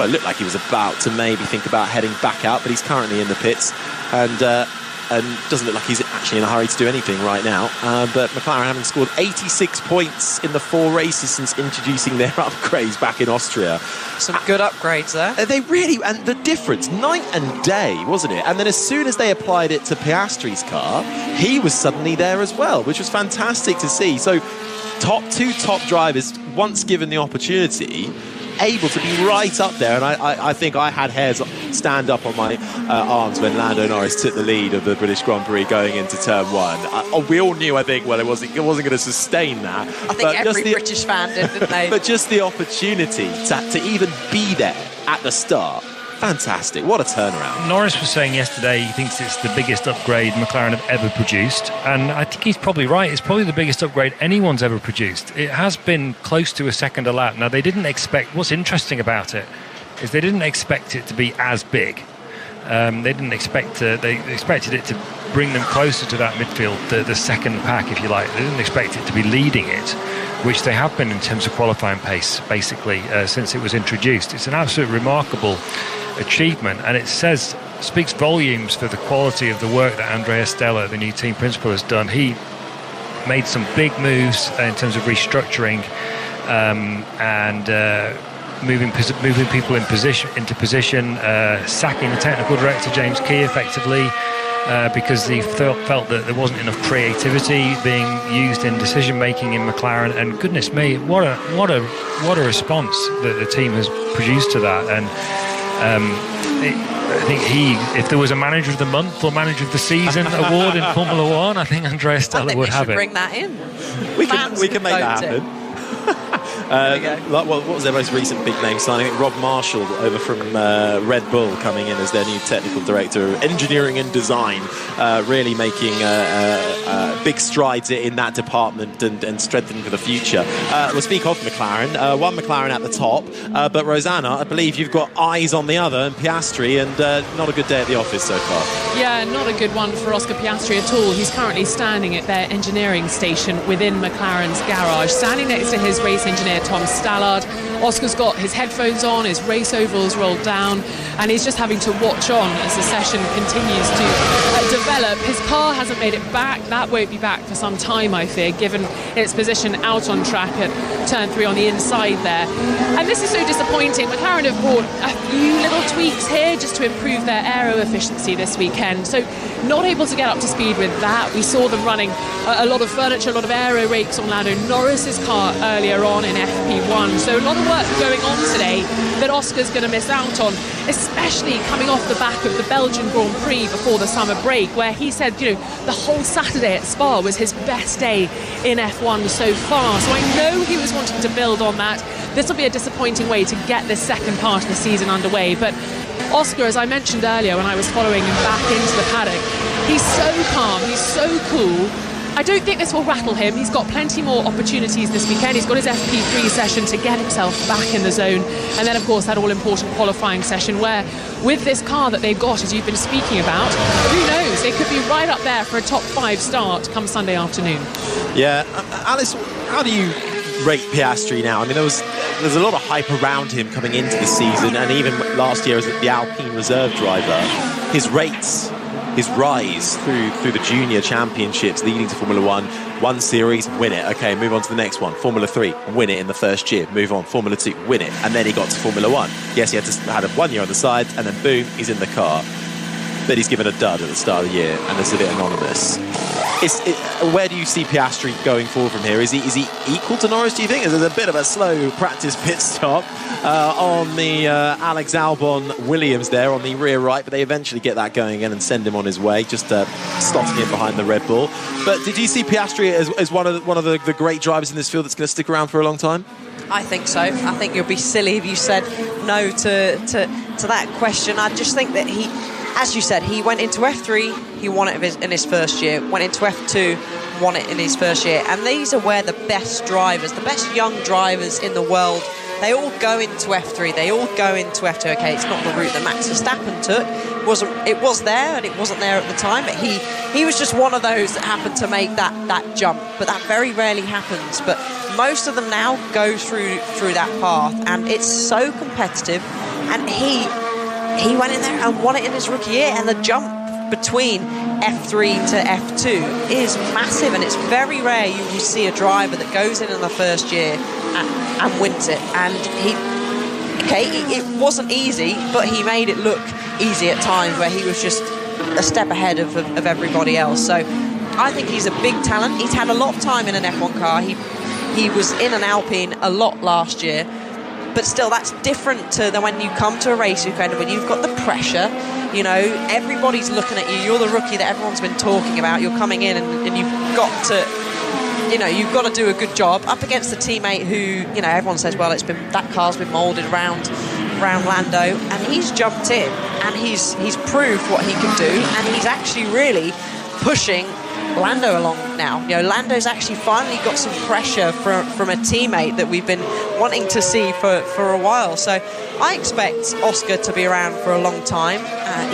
it looked like he was about to maybe think about heading back out, but he's currently in the pits and doesn't look like he's actually in a hurry to do anything right now. But McLaren, having scored 86 points in the 4 races since introducing their upgrades back in Austria. Some good upgrades there. They really, and the difference, night and day, wasn't it? And then as soon as they applied it to Piastri's car, he was suddenly there as well, which was fantastic to see. So 2 top drivers, once given the opportunity, able to be right up there. And I think I had hairs stand up on my arms when Lando Norris took the lead of the British Grand Prix going into turn 1. We all knew, I think, well, it wasn't going to sustain that. I think every British fan did, didn't they? But just the opportunity to even be there at the start. Fantastic. What a turnaround. Norris was saying yesterday he thinks it's the biggest upgrade McLaren have ever produced, and I think he's probably right. It's probably the biggest upgrade anyone's ever produced. It has been close to a second a lap. Now, they didn't expect... What's interesting about it is they didn't expect it to be as big. They expected it to bring them closer to that midfield, the second pack, if you like. They didn't expect it to be leading it, which they have been in terms of qualifying pace, basically, since it was introduced. It's an absolute remarkable achievement, and it speaks volumes for the quality of the work that Andrea Stella, the new team principal, has done. He made some big moves in terms of restructuring and moving people into position, sacking the technical director James Key effectively because he felt that there wasn't enough creativity being used in decision making in McLaren. And goodness me, what a response that the team has produced to that. And I think if there was a Manager of the Month or Manager of the Season award in Formula One, I think Andrea Stella would have it. Bring that in. We can make that happen. What was their most recent big name signing? Rob Marshall over from Red Bull coming in as their new technical director of engineering and design, really making big strides in that department and strengthening for the future. We'll speak of McLaren. One McLaren at the top, but Rosanna, I believe you've got eyes on the other, and Piastri, and not a good day at the office so far. Yeah, not a good one for Oscar Piastri at all. He's currently standing at their engineering station within McLaren's garage, standing next to his race engineer Tom Stallard. Oscar's got his headphones on, his race overalls rolled down, and he's just having to watch on as the session continues to develop. His car hasn't made it back. That won't be back for some time, I fear, given its position out on track at turn 3 on the inside there. And this is so disappointing. McLaren have brought a few little tweaks here just to improve their aero efficiency this weekend. So not able to get up to speed with that. We saw them running a lot of furniture, a lot of aero rakes on Lando Norris's car earlier on in FP1. So a lot of work going on today that Oscar's going to miss out on, especially coming off the back of the Belgian Grand Prix before the summer break, where he said, the whole Saturday at Spa was his best day in F1 so far. So I know he was wanting to build on that. This will be a disappointing way to get this second part of the season underway. But Oscar, as I mentioned earlier when I was following him back into the paddock, he's so calm, he's so cool. I don't think this will rattle him. He's got plenty more opportunities this weekend. He's got his FP3 session to get himself back in the zone. And then, of course, that all-important qualifying session where, with this car that they've got, as you've been speaking about, who knows? They could be right up there for a top 5 start come Sunday afternoon. Yeah. Alice, how do you rate Piastri now? I mean, there's a lot of hype around him coming into the season, and even last year as the Alpine reserve driver. His rates, his rise through the junior championships leading to Formula One series, win it. Okay, move on to the next one. Formula 3, win it in the first year. Move on. Formula 2, win it. And then he got to Formula 1. Yes, he had 1 year on the side, and then boom, he's in the car. But he's given a dud at the start of the year, and it's a bit anonymous. Where do you see Piastri going forward from here? Is he equal to Norris, do you think? There's a bit of a slow practice pit stop on the Alex Albon Williams there on the rear right, but they eventually get that going again and send him on his way, just slotting in behind the Red Bull. But did you see Piastri as one of the great drivers in this field that's going to stick around for a long time? I think so. I think you'll be silly if you said no to that question. I just think that he, as you said, he went into F3, he won it in his first year, went into F2, won it in his first year. And these are where the best drivers, the best young drivers in the world, they all go into F3, they all go into F2. Okay, it's not the route that Max Verstappen took. It was there, and it wasn't there at the time, but he was just one of those that happened to make that jump. But that very rarely happens. But most of them now go through that path, and it's so competitive. And he went in there and won it in his rookie year, and the jump between F3 to F2 is massive, and it's very rare you will see a driver that goes in the first year and wins it. And it wasn't easy, but he made it look easy at times where he was just a step ahead of everybody else. So I think he's a big talent. He's had a lot of time in an F1 car. He was in an Alpine a lot last year. but still, that's different to than when you come to a race weekend when you've got the pressure. You know, everybody's looking at you. You're the rookie that everyone's been talking about. You're coming in and you've got to, you know, you've got to do a good job up against a teammate who, you know, everyone says, well, that car's been moulded around Lando, and he's jumped in and he's proved what he can do, and he's actually really pushing Lando along now. You know, Lando's actually finally got some pressure from a teammate that we've been wanting to see for a while. So I expect Oscar to be around for a long time.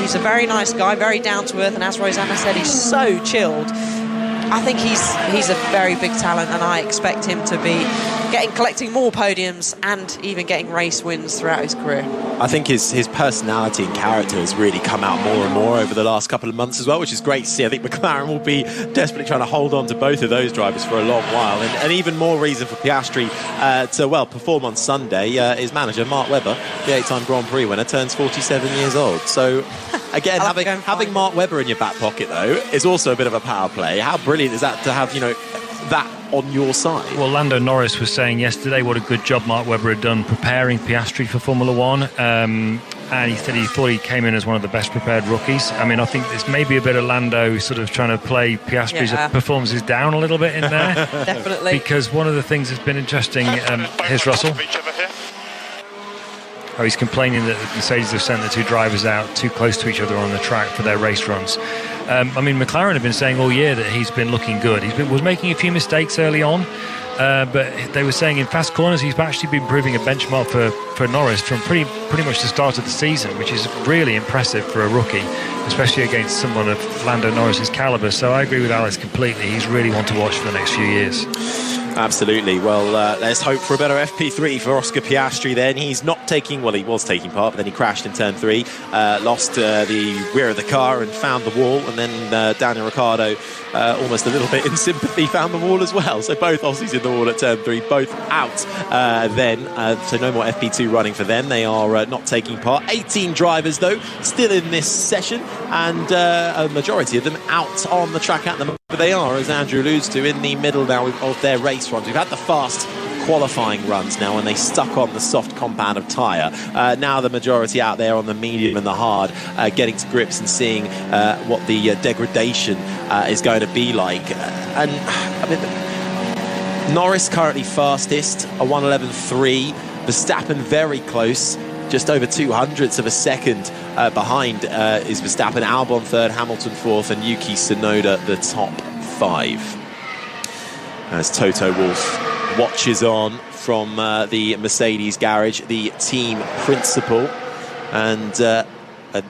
He's a very nice guy, very down to earth, and as Rosanna said, he's so chilled. I think he's a very big talent, and I expect him to be collecting more podiums and even getting race wins throughout his career. I think his personality and character has really come out more and more over the last couple of months as well, which is great to see. I think McLaren will be desperately trying to hold on to both of those drivers for a long while, and even more reason for Piastri to perform on Sunday. His manager Mark Webber, the 8-time Grand Prix winner, turns 47 years old. So again, having Mark Webber in your back pocket though is also a bit of a power play. How brilliant is that to have, you know, that on your side? Well, Lando Norris was saying yesterday what a good job Mark Webber had done preparing Piastri for Formula One, and he said he thought he came in as one of the best prepared rookies. I mean, I think there's maybe a bit of Lando sort of trying to play Piastri's performances down a little bit in there. Definitely. Because one of the things that's been interesting, here's Russell. Oh, he's complaining that Mercedes have sent the two drivers out too close to each other on the track for their race runs. I mean, McLaren have been saying all year that he's been looking good. Was making a few mistakes early on, but they were saying in fast corners he's actually been proving a benchmark for Norris from pretty much the start of the season, which is really impressive for a rookie, especially against someone of Lando Norris's calibre. So I agree with Alex completely. He's really one to watch for the next few years. Absolutely. Well, let's hope for a better FP3 for Oscar Piastri then. He's not taking, well, he was taking part, but then he crashed in turn 3, lost the rear of the car and found the wall, and then Daniel Ricciardo, almost a little bit in sympathy, found the wall as well. So both Aussies in the wall at turn 3, both out then. So no more FP2 running for them. They are not taking part. 18 drivers, though, still in this session, and a majority of them out on the track at the moment. But they are, as Andrew alludes to, in the middle now of their race runs. We've had the fast qualifying runs now, and they stuck on the soft compound of tyre. Now the majority out there on the medium and the hard, getting to grips and seeing what the degradation is going to be like. And I mean, Norris currently fastest, a 1:11.3. Verstappen very close, just over 200ths of a second behind is Verstappen. Albon third, Hamilton fourth, and Yuki Tsunoda the top 5. As Toto Wolff watches on from the Mercedes garage, the team principal, and an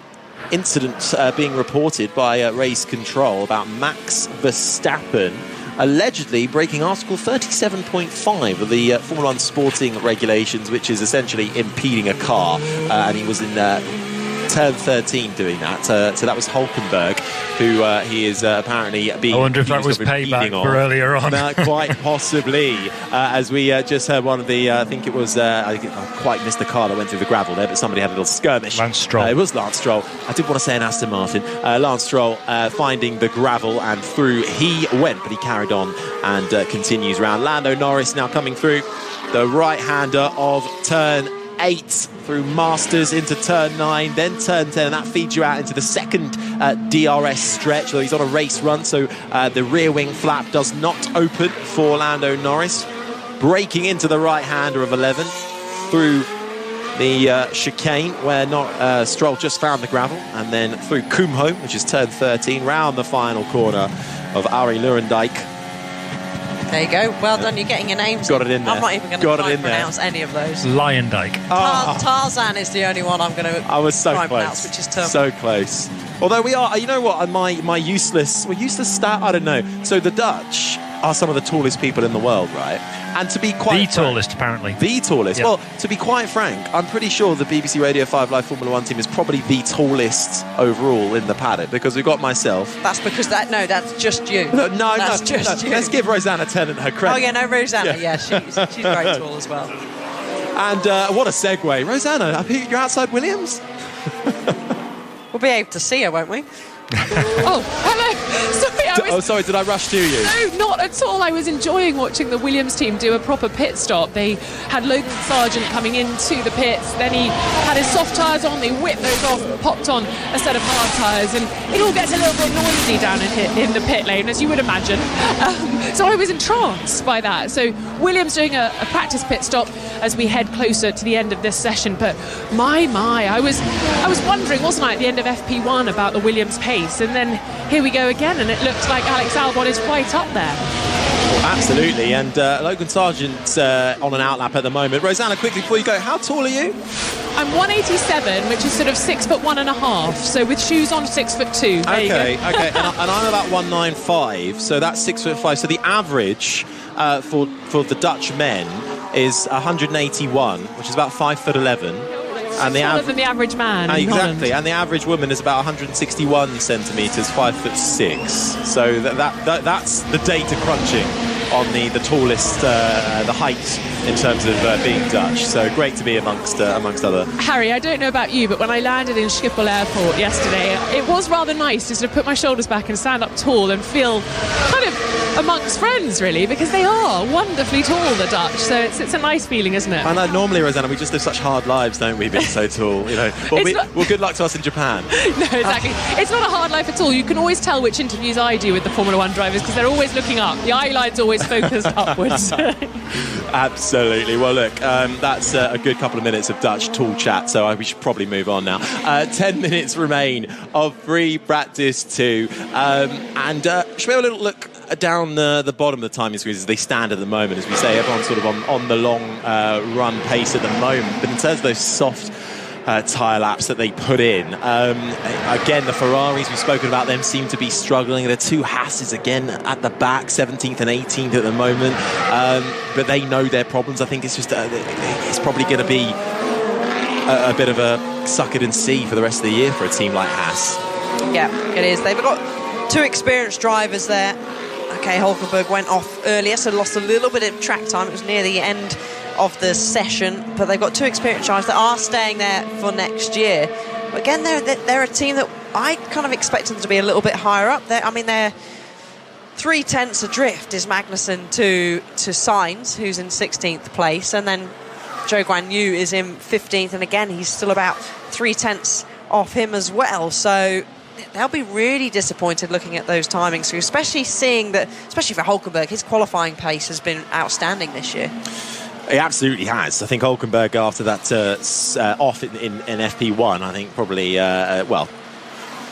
incident being reported by race control about Max Verstappen allegedly breaking Article 37.5 of the Formula 1 sporting regulations, which is essentially impeding a car, and he was in turn 13 doing that. So that was Hulkenberg, who he is apparently being... I wonder if that was payback for earlier on. Quite possibly. As we just heard one of the, I think it was, I quite missed the car that went through the gravel there, but somebody had a little skirmish. Lance Stroll. It was Lance Stroll. I did want to say an Aston Martin. Lance Stroll finding the gravel, and through he went, but he carried on and continues round. Lando Norris now coming through the right-hander of turn 8 through Masters into turn 9, then turn 10, and that feeds you out into the second DRS stretch, though he's on a race run, so the rear wing flap does not open for Lando Norris. Braking into the right-hander of 11 through the chicane, where Stroll just found the gravel, and then through Kumho, which is turn 13, round the final corner of Arie Luyendyk. There you go. Well done. You're getting your names. Got it in there. I'm not even going to try and pronounce any of those. Luyendyk. Tarzan is the only one I'm going to try and pronounce, which is tough. So close. Although we are, you know what, my useless stat, I don't know. So the Dutch are some of the tallest people in the world, right? And to be quite tallest, apparently. The tallest. Yep. Well, to be quite frank, I'm pretty sure the BBC Radio 5 Live Formula 1 team is probably the tallest overall in the paddock, because we've got myself. That's because that's just you. No, that's just you. Let's give Rosanna Tennant her credit. Oh yeah, no, Rosanna. Yeah, she's very tall as well. And what a segue, Rosanna. You're outside Williams. We'll be able to see her, won't we? Oh, hello. Sorry, sorry, did I rush to you? No, not at all. I was enjoying watching the Williams team do a proper pit stop. They had Logan Sargent coming into the pits, then he had his soft tyres on, they whipped those off and popped on a set of hard tyres, and it all gets a little bit noisy down in the pit lane, as you would imagine. So I was entranced by that. So Williams doing a practice pit stop as we head closer to the end of this session, but my, I was wondering, wasn't I, at the end of FP1 about the Williams pace, and then here we go again, and it looks like Alex Albon is right up there. Absolutely, and Logan Sargent's on an outlap at the moment. Rosanna, quickly before you go, how tall are you? I'm 187, which is sort of 6'1.5", so with shoes on 6'2". Okay, and I'm about 195, so that's 6'5". So the average for the Dutch men is 181, which is about 5'11". And taller than the average man. Exactly, and the average woman is about 161 centimetres, 5'6". So that's the data crunching on the tallest, the height in terms of being Dutch. So great to be amongst other. Harry, I don't know about you, but when I landed in Schiphol Airport yesterday, it was rather nice to sort of put my shoulders back and stand up tall and feel kind of amongst friends, really, because they are wonderfully tall, the Dutch. So it's a nice feeling, isn't it? I know, normally, Rosanna, we just live such hard lives, don't we, being so tall, you know. Well, good luck to us in Japan. No, exactly. It's not a hard life at all. You can always tell which interviews I do with the Formula One drivers because they're always looking up. The eye line's always focused upwards. Absolutely. Well, look, that's a good couple of minutes of Dutch tall chat, so we should probably move on now. 10 minutes remain of free practice 2. And should we have a little look down the bottom of the timing screens as they stand at the moment? As we say, everyone's sort of on the long run pace at the moment. But in terms of those soft tyre laps that they put in, again, the Ferraris, we've spoken about them, seem to be struggling. The two Haas's again at the back, 17th and 18th at the moment, but they know their problems. I think it's just it's probably going to be a bit of a suck it and see for the rest of the year for a team like Haas. Yeah, it is. They've got two experienced drivers there. Okay, Hulkenberg went off earlier, so lost a little bit of track time. It was near the end of the session, but they've got two experienced drivers that are staying there for next year. But again, they're a team that I kind of expected them to be a little bit higher up there. I mean, they're 3/10 adrift is Magnussen to Sainz, who's in 16th place, and then Zhou Guanyu is in 15th, and again, he's still about 3/10 off him as well. So they'll be really disappointed looking at those timings, especially seeing that, especially for Hulkenberg, his qualifying pace has been outstanding this year. He absolutely has. I think Hulkenberg, after that off in FP1, I think probably,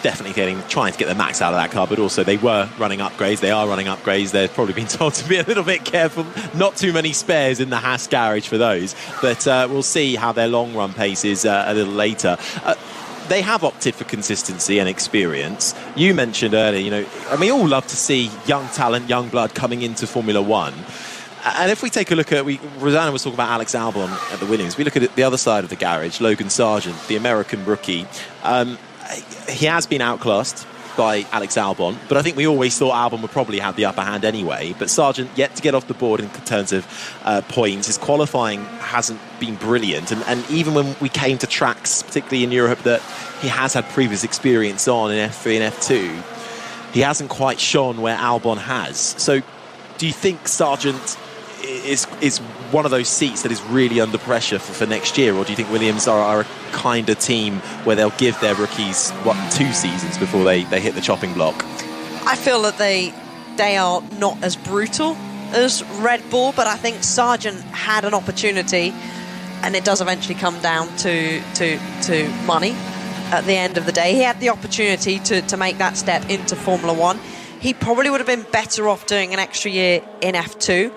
definitely trying to get the max out of that car, but also they were running upgrades. They are running upgrades. They've probably been told to be a little bit careful. Not too many spares in the Haas garage for those, but we'll see how their long run pace is a little later. They have opted for consistency and experience. You mentioned earlier, we all love to see young talent, young blood coming into Formula One. And if we take a look at, Rosanna was talking about Alex Albon at the Williams. We look at the other side of the garage, Logan Sargent, the American rookie. He has been outclassed by Alex Albon, but I think we always thought Albon would probably have the upper hand anyway. But Sargent yet to get off the board in terms of points. His qualifying hasn't been brilliant, and even when we came to tracks, particularly in Europe, that he has had previous experience on in F3 and F2, he hasn't quite shone where Albon has. So do you think Sargent is one of those seats that is really under pressure for next year, or do you think Williams are a kind of team where they'll give their rookies 2 seasons before they hit the chopping block? I feel that they are not as brutal as Red Bull, but I think Sargent had an opportunity, and it does eventually come down to money at the end of the day. He had the opportunity to make that step into Formula One. He probably would have been better off doing an extra year in F2.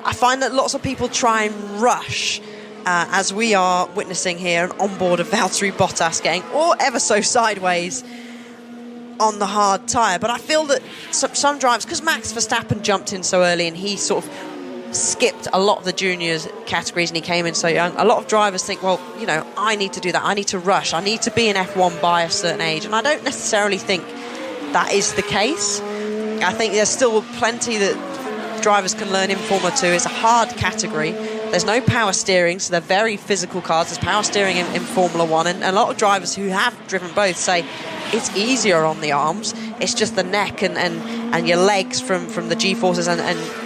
I find that lots of people try and rush, as we are witnessing here, an onboard of Valtteri Bottas getting ever so sideways on the hard tyre. But I feel that some drivers, because Max Verstappen jumped in so early and he sort of skipped a lot of the juniors categories and he came in so young, a lot of drivers think, well, I need to do that. I need to rush. I need to be in F1 by a certain age. And I don't necessarily think that is the case. I think there's still plenty that drivers can learn in Formula 2. It's a hard category. There's no power steering, so they're very physical cars. There's power steering in Formula 1, and a lot of drivers who have driven both say it's easier on the arms. It's just the neck and and your legs from the G-forces and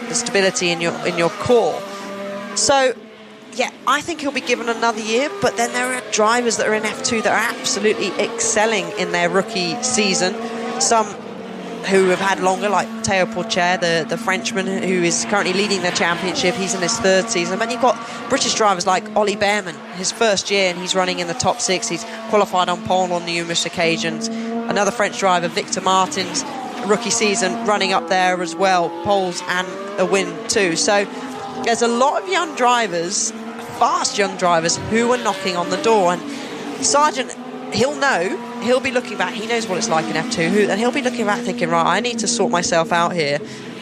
the stability in your core. So, yeah, I think he'll be given another year, but then there are drivers that are in F2 that are absolutely excelling in their rookie season. Some who have had longer, like Théo Pourchaire, the Frenchman who is currently leading the championship. He's in his 3rd season. But you've got British drivers like Ollie Bearman, his 1st year, and he's running in the top 6. He's qualified on pole on numerous occasions. Another French driver, Victor Martins, rookie season, running up there as well, poles and a win too. So there's a lot of young drivers, fast young drivers, who are knocking on the door. And Sargent, he'll be looking back, he knows what it's like in F2, and he'll be looking back thinking, right, I need to sort myself out here.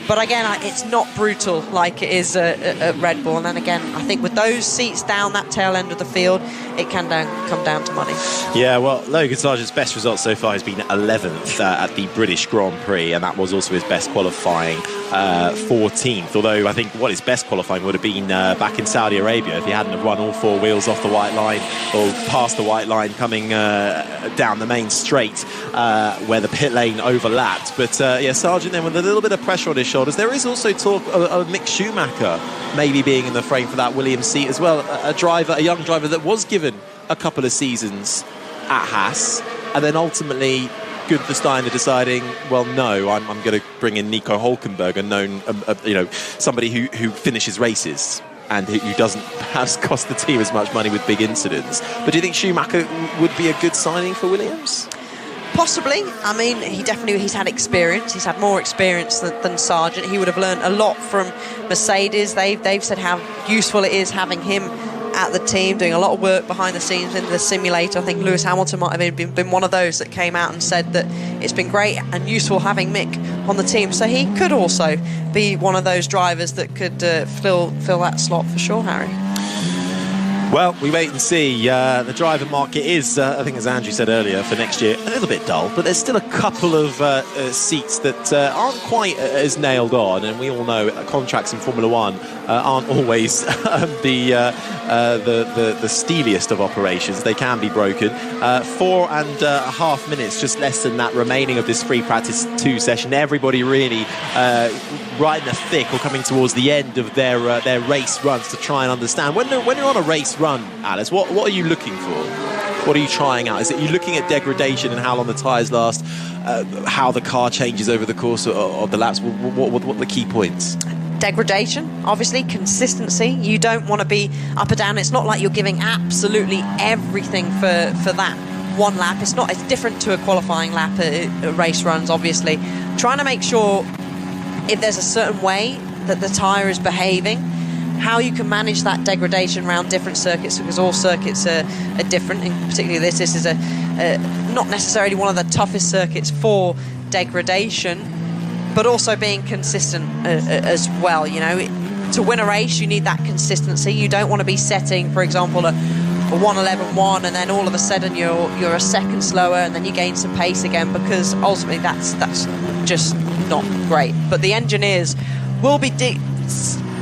But again, it's not brutal like it is at Red Bull. And then again, I think with those seats down that tail end of the field, it can come down to money. Yeah, well, Logan Sargent's best result so far has been 11th at the British Grand Prix, and that was also his best qualifying, 14th. Although I think what his best qualifying would have been back in Saudi Arabia if he hadn't have run all 4 wheels off the white line or past the white line coming down the main straight where the pit lane overlapped. But yeah, Sargent then with a little bit of pressure on his shoulders. There is also talk of Mick Schumacher maybe being in the frame for that Williams seat as well. A young driver that was given a couple of seasons at Haas, and then ultimately Gunther Steiner deciding, well, no, I'm going to bring in Nico Hülkenberg, somebody who finishes races and who doesn't perhaps cost the team as much money with big incidents. But do you think Schumacher would be a good signing for Williams? Possibly. I mean, he's had experience. He's had more experience than Sargent. He would have learned a lot from Mercedes. They've said how useful it is having him at the team, doing a lot of work behind the scenes in the simulator. I think Lewis Hamilton might have been one of those that came out and said that it's been great and useful having Mick on the team. So he could also be one of those drivers that could fill that slot for sure, Harry. Well, we wait and see. The driver market is, I think as Andrew said earlier, for next year, a little bit dull, but there's still a couple of seats that aren't quite as nailed on, and we all know contracts in Formula One aren't always the steeliest of operations. They can be broken. 4.5 minutes, just less than that, remaining of this free practice 2 session. Everybody really right in the thick or coming towards the end of their race runs to try and understand. When you're on a race run, Alice, what are you looking for? What are you trying out? Is it you looking at degradation and how long the tyres last, how the car changes over the course of the laps? What are the key points? Degradation, obviously, consistency. You don't want to be up or down. It's not like you're giving absolutely everything for that one lap. It's different to a qualifying lap at race runs, obviously. Trying to make sure if there's a certain way that the tyre is behaving, how you can manage that degradation around different circuits, because all circuits are different, and particularly this is not necessarily one of the toughest circuits for degradation, but also being consistent as well. You know, to win a race you need that consistency. You don't want to be setting, for example, a 1:11.1 and then all of a sudden you're a second slower and then you gain some pace again, because ultimately that's just not great. But the engineers will be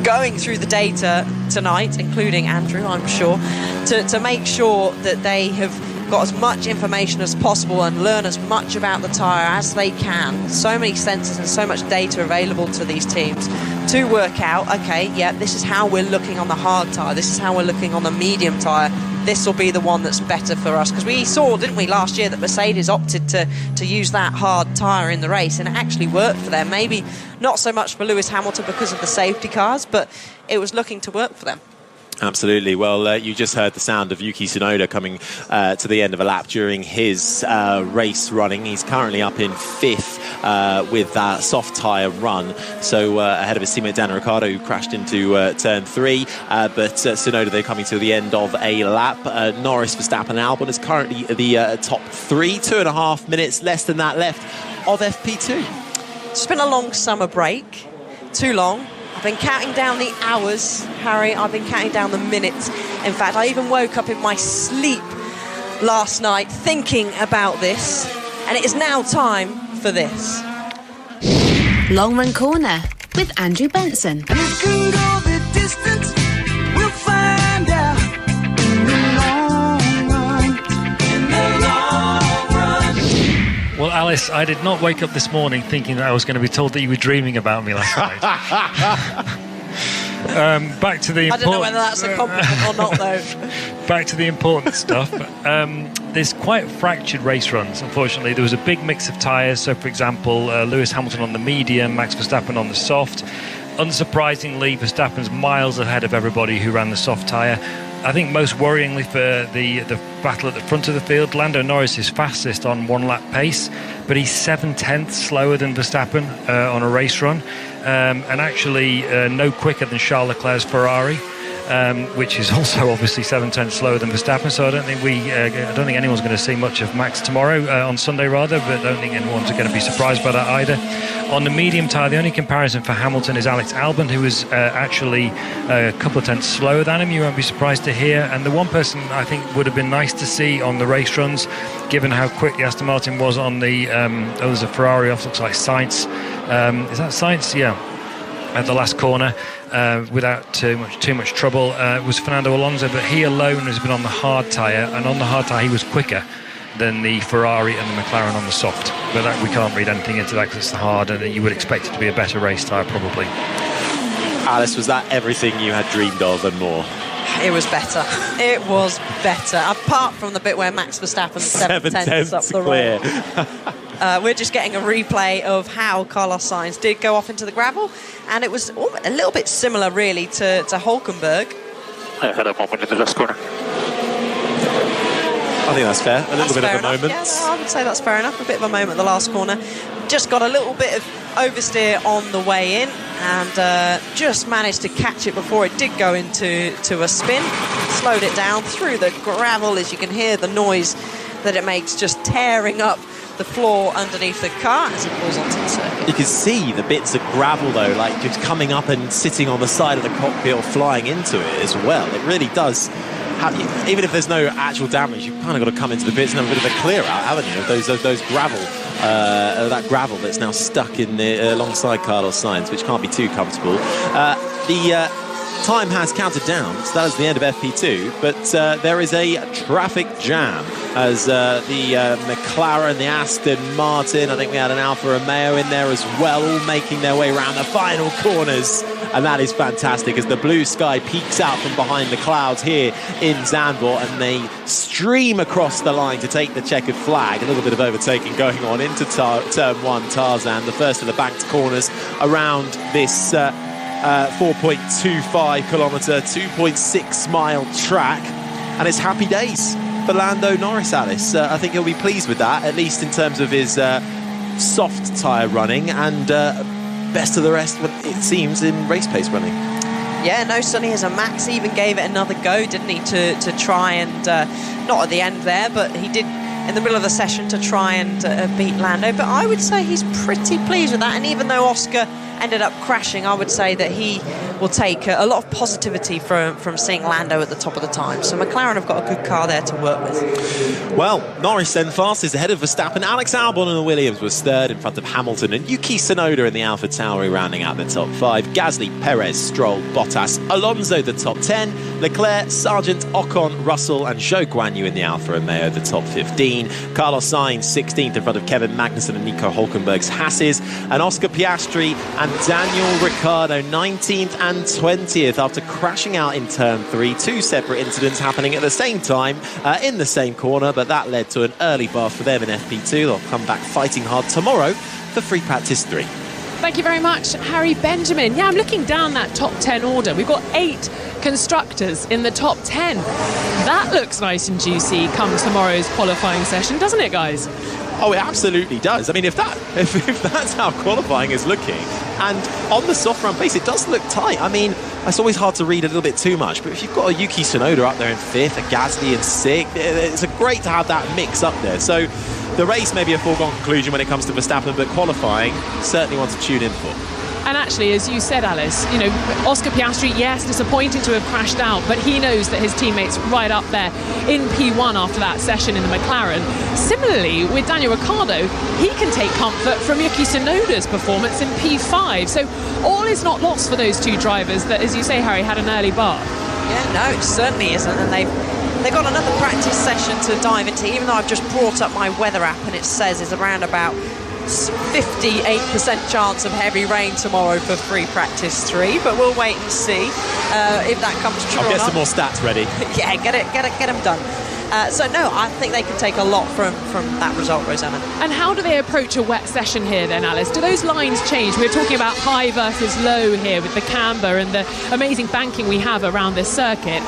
going through the data tonight, including Andrew, I'm sure, to make sure that they have got as much information as possible and learn as much about the tyre as they can. So many sensors and so much data available to these teams to work out, okay, yeah, this is how we're looking on the hard tyre, this is how we're looking on the medium tyre, this will be the one that's better for us. Because we saw, didn't we, last year that Mercedes opted to use that hard tyre in the race, and it actually worked for them. Maybe not so much for Lewis Hamilton because of the safety cars, but it was looking to work for them. Absolutely. Well, you just heard the sound of Yuki Tsunoda coming to the end of a lap during his race running. He's currently up in 5th with that soft tyre run, so ahead of his teammate Daniel Ricciardo, who crashed into turn 3. But Tsunoda, they're coming to the end of a lap. Norris, Verstappen and Albon is currently the top 3. 2.5 minutes, less than that left of FP2. It's been a long summer break. Too long. I've been counting down the hours, Harry. I've been counting down the minutes. In fact, I even woke up in my sleep last night thinking about this, and it is now time for this. Long Run Corner with Andrew Benson. You can go the distance, we'll find out in the long run, in the long run. Well, Alice, Alice, I did not wake up this morning thinking that I was going to be told that you were dreaming about me last night. Back to the important... I don't know whether that's a compliment or not, though. Back to the important stuff. There's quite fractured race runs, unfortunately. There was a big mix of tyres. So, for example, Lewis Hamilton on the medium, Max Verstappen on the soft. Unsurprisingly, Verstappen's miles ahead of everybody who ran the soft tyre. I think most worryingly for the battle at the front of the field, Lando Norris is fastest on one-lap pace, but he's 7/10 slower than Verstappen on a race run, and actually no quicker than Charles Leclerc's Ferrari, which is also obviously 7/10 slower than Verstappen. So I don't think anyone's going to see much of Max tomorrow, on Sunday rather, but I don't think anyone's going to be surprised by that either. On the medium tyre, the only comparison for Hamilton is Alex Albon, who is actually a couple of tenths slower than him. You won't be surprised to hear. And the one person I think would have been nice to see on the race runs, given how quick the Aston Martin was on the there's a Ferrari off, looks like Sainz. Is that Sainz? Yeah. At the last corner, without too much trouble, was Fernando Alonso, but he alone has been on the hard tyre, and on the hard tyre he was quicker than the Ferrari and the McLaren on the soft. But that, we can't read anything into that because it's the hard, and you would expect it to be a better race tyre probably. Alice, was that everything you had dreamed of and more? It was better. It was better. Apart from the bit where Max Verstappen 7/10 up the road. We're just getting a replay of how Carlos Sainz did go off into the gravel, and it was a little bit similar really to Hulkenberg. I had a moment in the last corner. I think that's fair. A little bit of a moment. Yeah, I would say that's fair enough. A bit of a moment at the last corner. Just got a little bit of oversteer on the way in, and just managed to catch it before it did go into a spin. Slowed it down through the gravel, as you can hear the noise that it makes, just tearing up the floor underneath the car as it falls onto the circuit. You can see the bits of gravel though, like just coming up and sitting on the side of the cockpit or flying into it as well. It really does have, even if there's no actual damage, you've kind of got to come into the pits and have a bit of a clear out, haven't you, of those gravel, that gravel that's now stuck in the alongside Carlos Sainz, which can't be too comfortable. The time has counted down, so that is the end of FP2, but there is a traffic jam as the McLaren, the Aston Martin, I think we had an Alfa Romeo in there as well, all making their way around the final corners, and that is fantastic as the blue sky peeks out from behind the clouds here in Zandvoort, and they stream across the line to take the checkered flag. A little bit of overtaking going on into turn one, Tarzan, the first of the banked corners around this 4.25 kilometre, 2.6 mile track, and it's happy days for Lando Norris, Alice. I think he'll be pleased with that, at least in terms of his soft tyre running, and best of the rest, it seems, in race pace running. Yeah, no, Sonny as a Max even gave it another go, didn't he, to try and, not at the end there, but he did in the middle of the session to try and beat Lando. But I would say he's pretty pleased with that, and even though Oscar ended up crashing, I would say that he will take a lot of positivity from seeing Lando at the top of the time. So McLaren have got a good car there to work with. Well, Norris then fastest ahead of Verstappen. Alex Albon in the Williams was third in front of Hamilton, and Yuki Tsunoda in the Alpha Tauri rounding out the top 5. Gasly, Perez, Stroll, Bottas, Alonso the top 10. Leclerc, Sargent, Ocon, Russell and Zhou Guanyu in the Alfa Romeo the top 15. Carlos Sainz 16th in front of Kevin Magnussen and Nico Hulkenberg's Hasses, and Oscar Piastri and Daniel Ricciardo 19th and 20th after crashing out in turn 3. Two separate incidents happening at the same time in the same corner, but that led to an early bath for them in FP2. They'll come back fighting hard tomorrow for free practice 3. Thank you very much, Harry Benjamin. Yeah, I'm looking down that top 10 order. We've got 8 constructors in the top 10. That looks nice and juicy come tomorrow's qualifying session, doesn't it, guys? Oh, it absolutely does. I mean, if that's how qualifying is looking, and on the soft run pace, it does look tight. I mean, it's always hard to read a little bit too much, but if you've got a Yuki Tsunoda up there in 5th, a Gasly in 6th, it's great to have that mix up there. So the race may be a foregone conclusion when it comes to Verstappen, but qualifying, certainly one to tune in for. And actually, as you said, Alice, you know, Oscar Piastri, yes, disappointing to have crashed out, but he knows that his teammate's right up there in P1 after that session in the McLaren. Similarly, with Daniel Ricciardo, he can take comfort from Yuki Tsunoda's performance in P5. So all is not lost for those two drivers that, as you say, Harry, had an early bar. Yeah, no, it certainly isn't. And they've they've got another practice session to dive into, even though I've just brought up my weather app and it says it's around about 58% chance of heavy rain tomorrow for free practice 3, but we'll wait and see if that comes true. I'll or get not. some more stats ready. Yeah, get them done. So no, I think they can take a lot from that result, Rosanna. And how do they approach a wet session here then, Alice? Do those lines change? We're talking about high versus low here with the camber and the amazing banking we have around this circuit.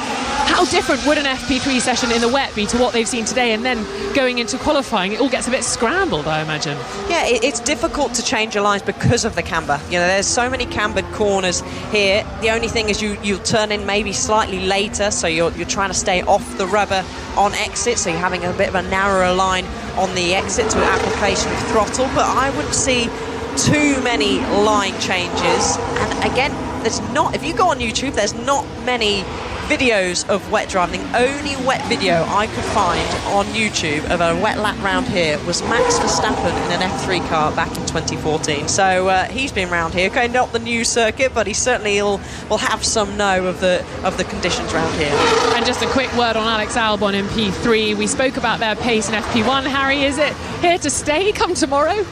How different would an FP3 session in the wet be to what they've seen today, and then going into qualifying it all gets a bit scrambled, I imagine? Yeah, it's difficult to change your lines because of the camber. You know, there's so many cambered corners here. The only thing is you'll turn in maybe slightly later, so you're trying to stay off the rubber on exit, so you're having a bit of a narrower line on the exit to application of throttle, but I wouldn't see too many line changes. And again, if you go on YouTube, there's not many videos of wet driving. The only wet video I could find on YouTube of a wet lap round here was Max Verstappen in an F3 car back in 2014. So he's been round here. Okay, not the new circuit, but he certainly will have some know of the conditions round here. And just a quick word on Alex Albon in P3. We spoke about their pace in FP1. Harry, is it here to stay come tomorrow?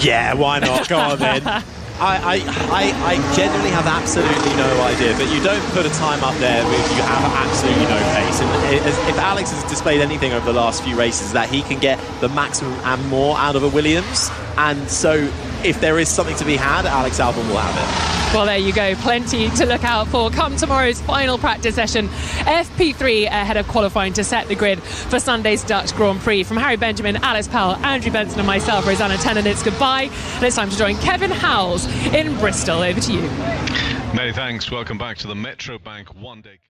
Yeah, why not? Go on then. I genuinely have absolutely no idea, but you don't put a time up there if you have absolutely no pace. And if Alex has displayed anything over the last few races, that he can get the maximum and more out of a Williams. And so if there is something to be had, Alex Albon will have it. Well, there you go. Plenty to look out for come tomorrow's final practice session. FP3 ahead of qualifying to set the grid for Sunday's Dutch Grand Prix. From Harry Benjamin, Alice Powell, Andrew Benson and myself, Rosanna Tennant, it's goodbye. And it's time to join Kevin Howells in Bristol. Over to you. Many thanks. Welcome back to the Metro Bank One Day.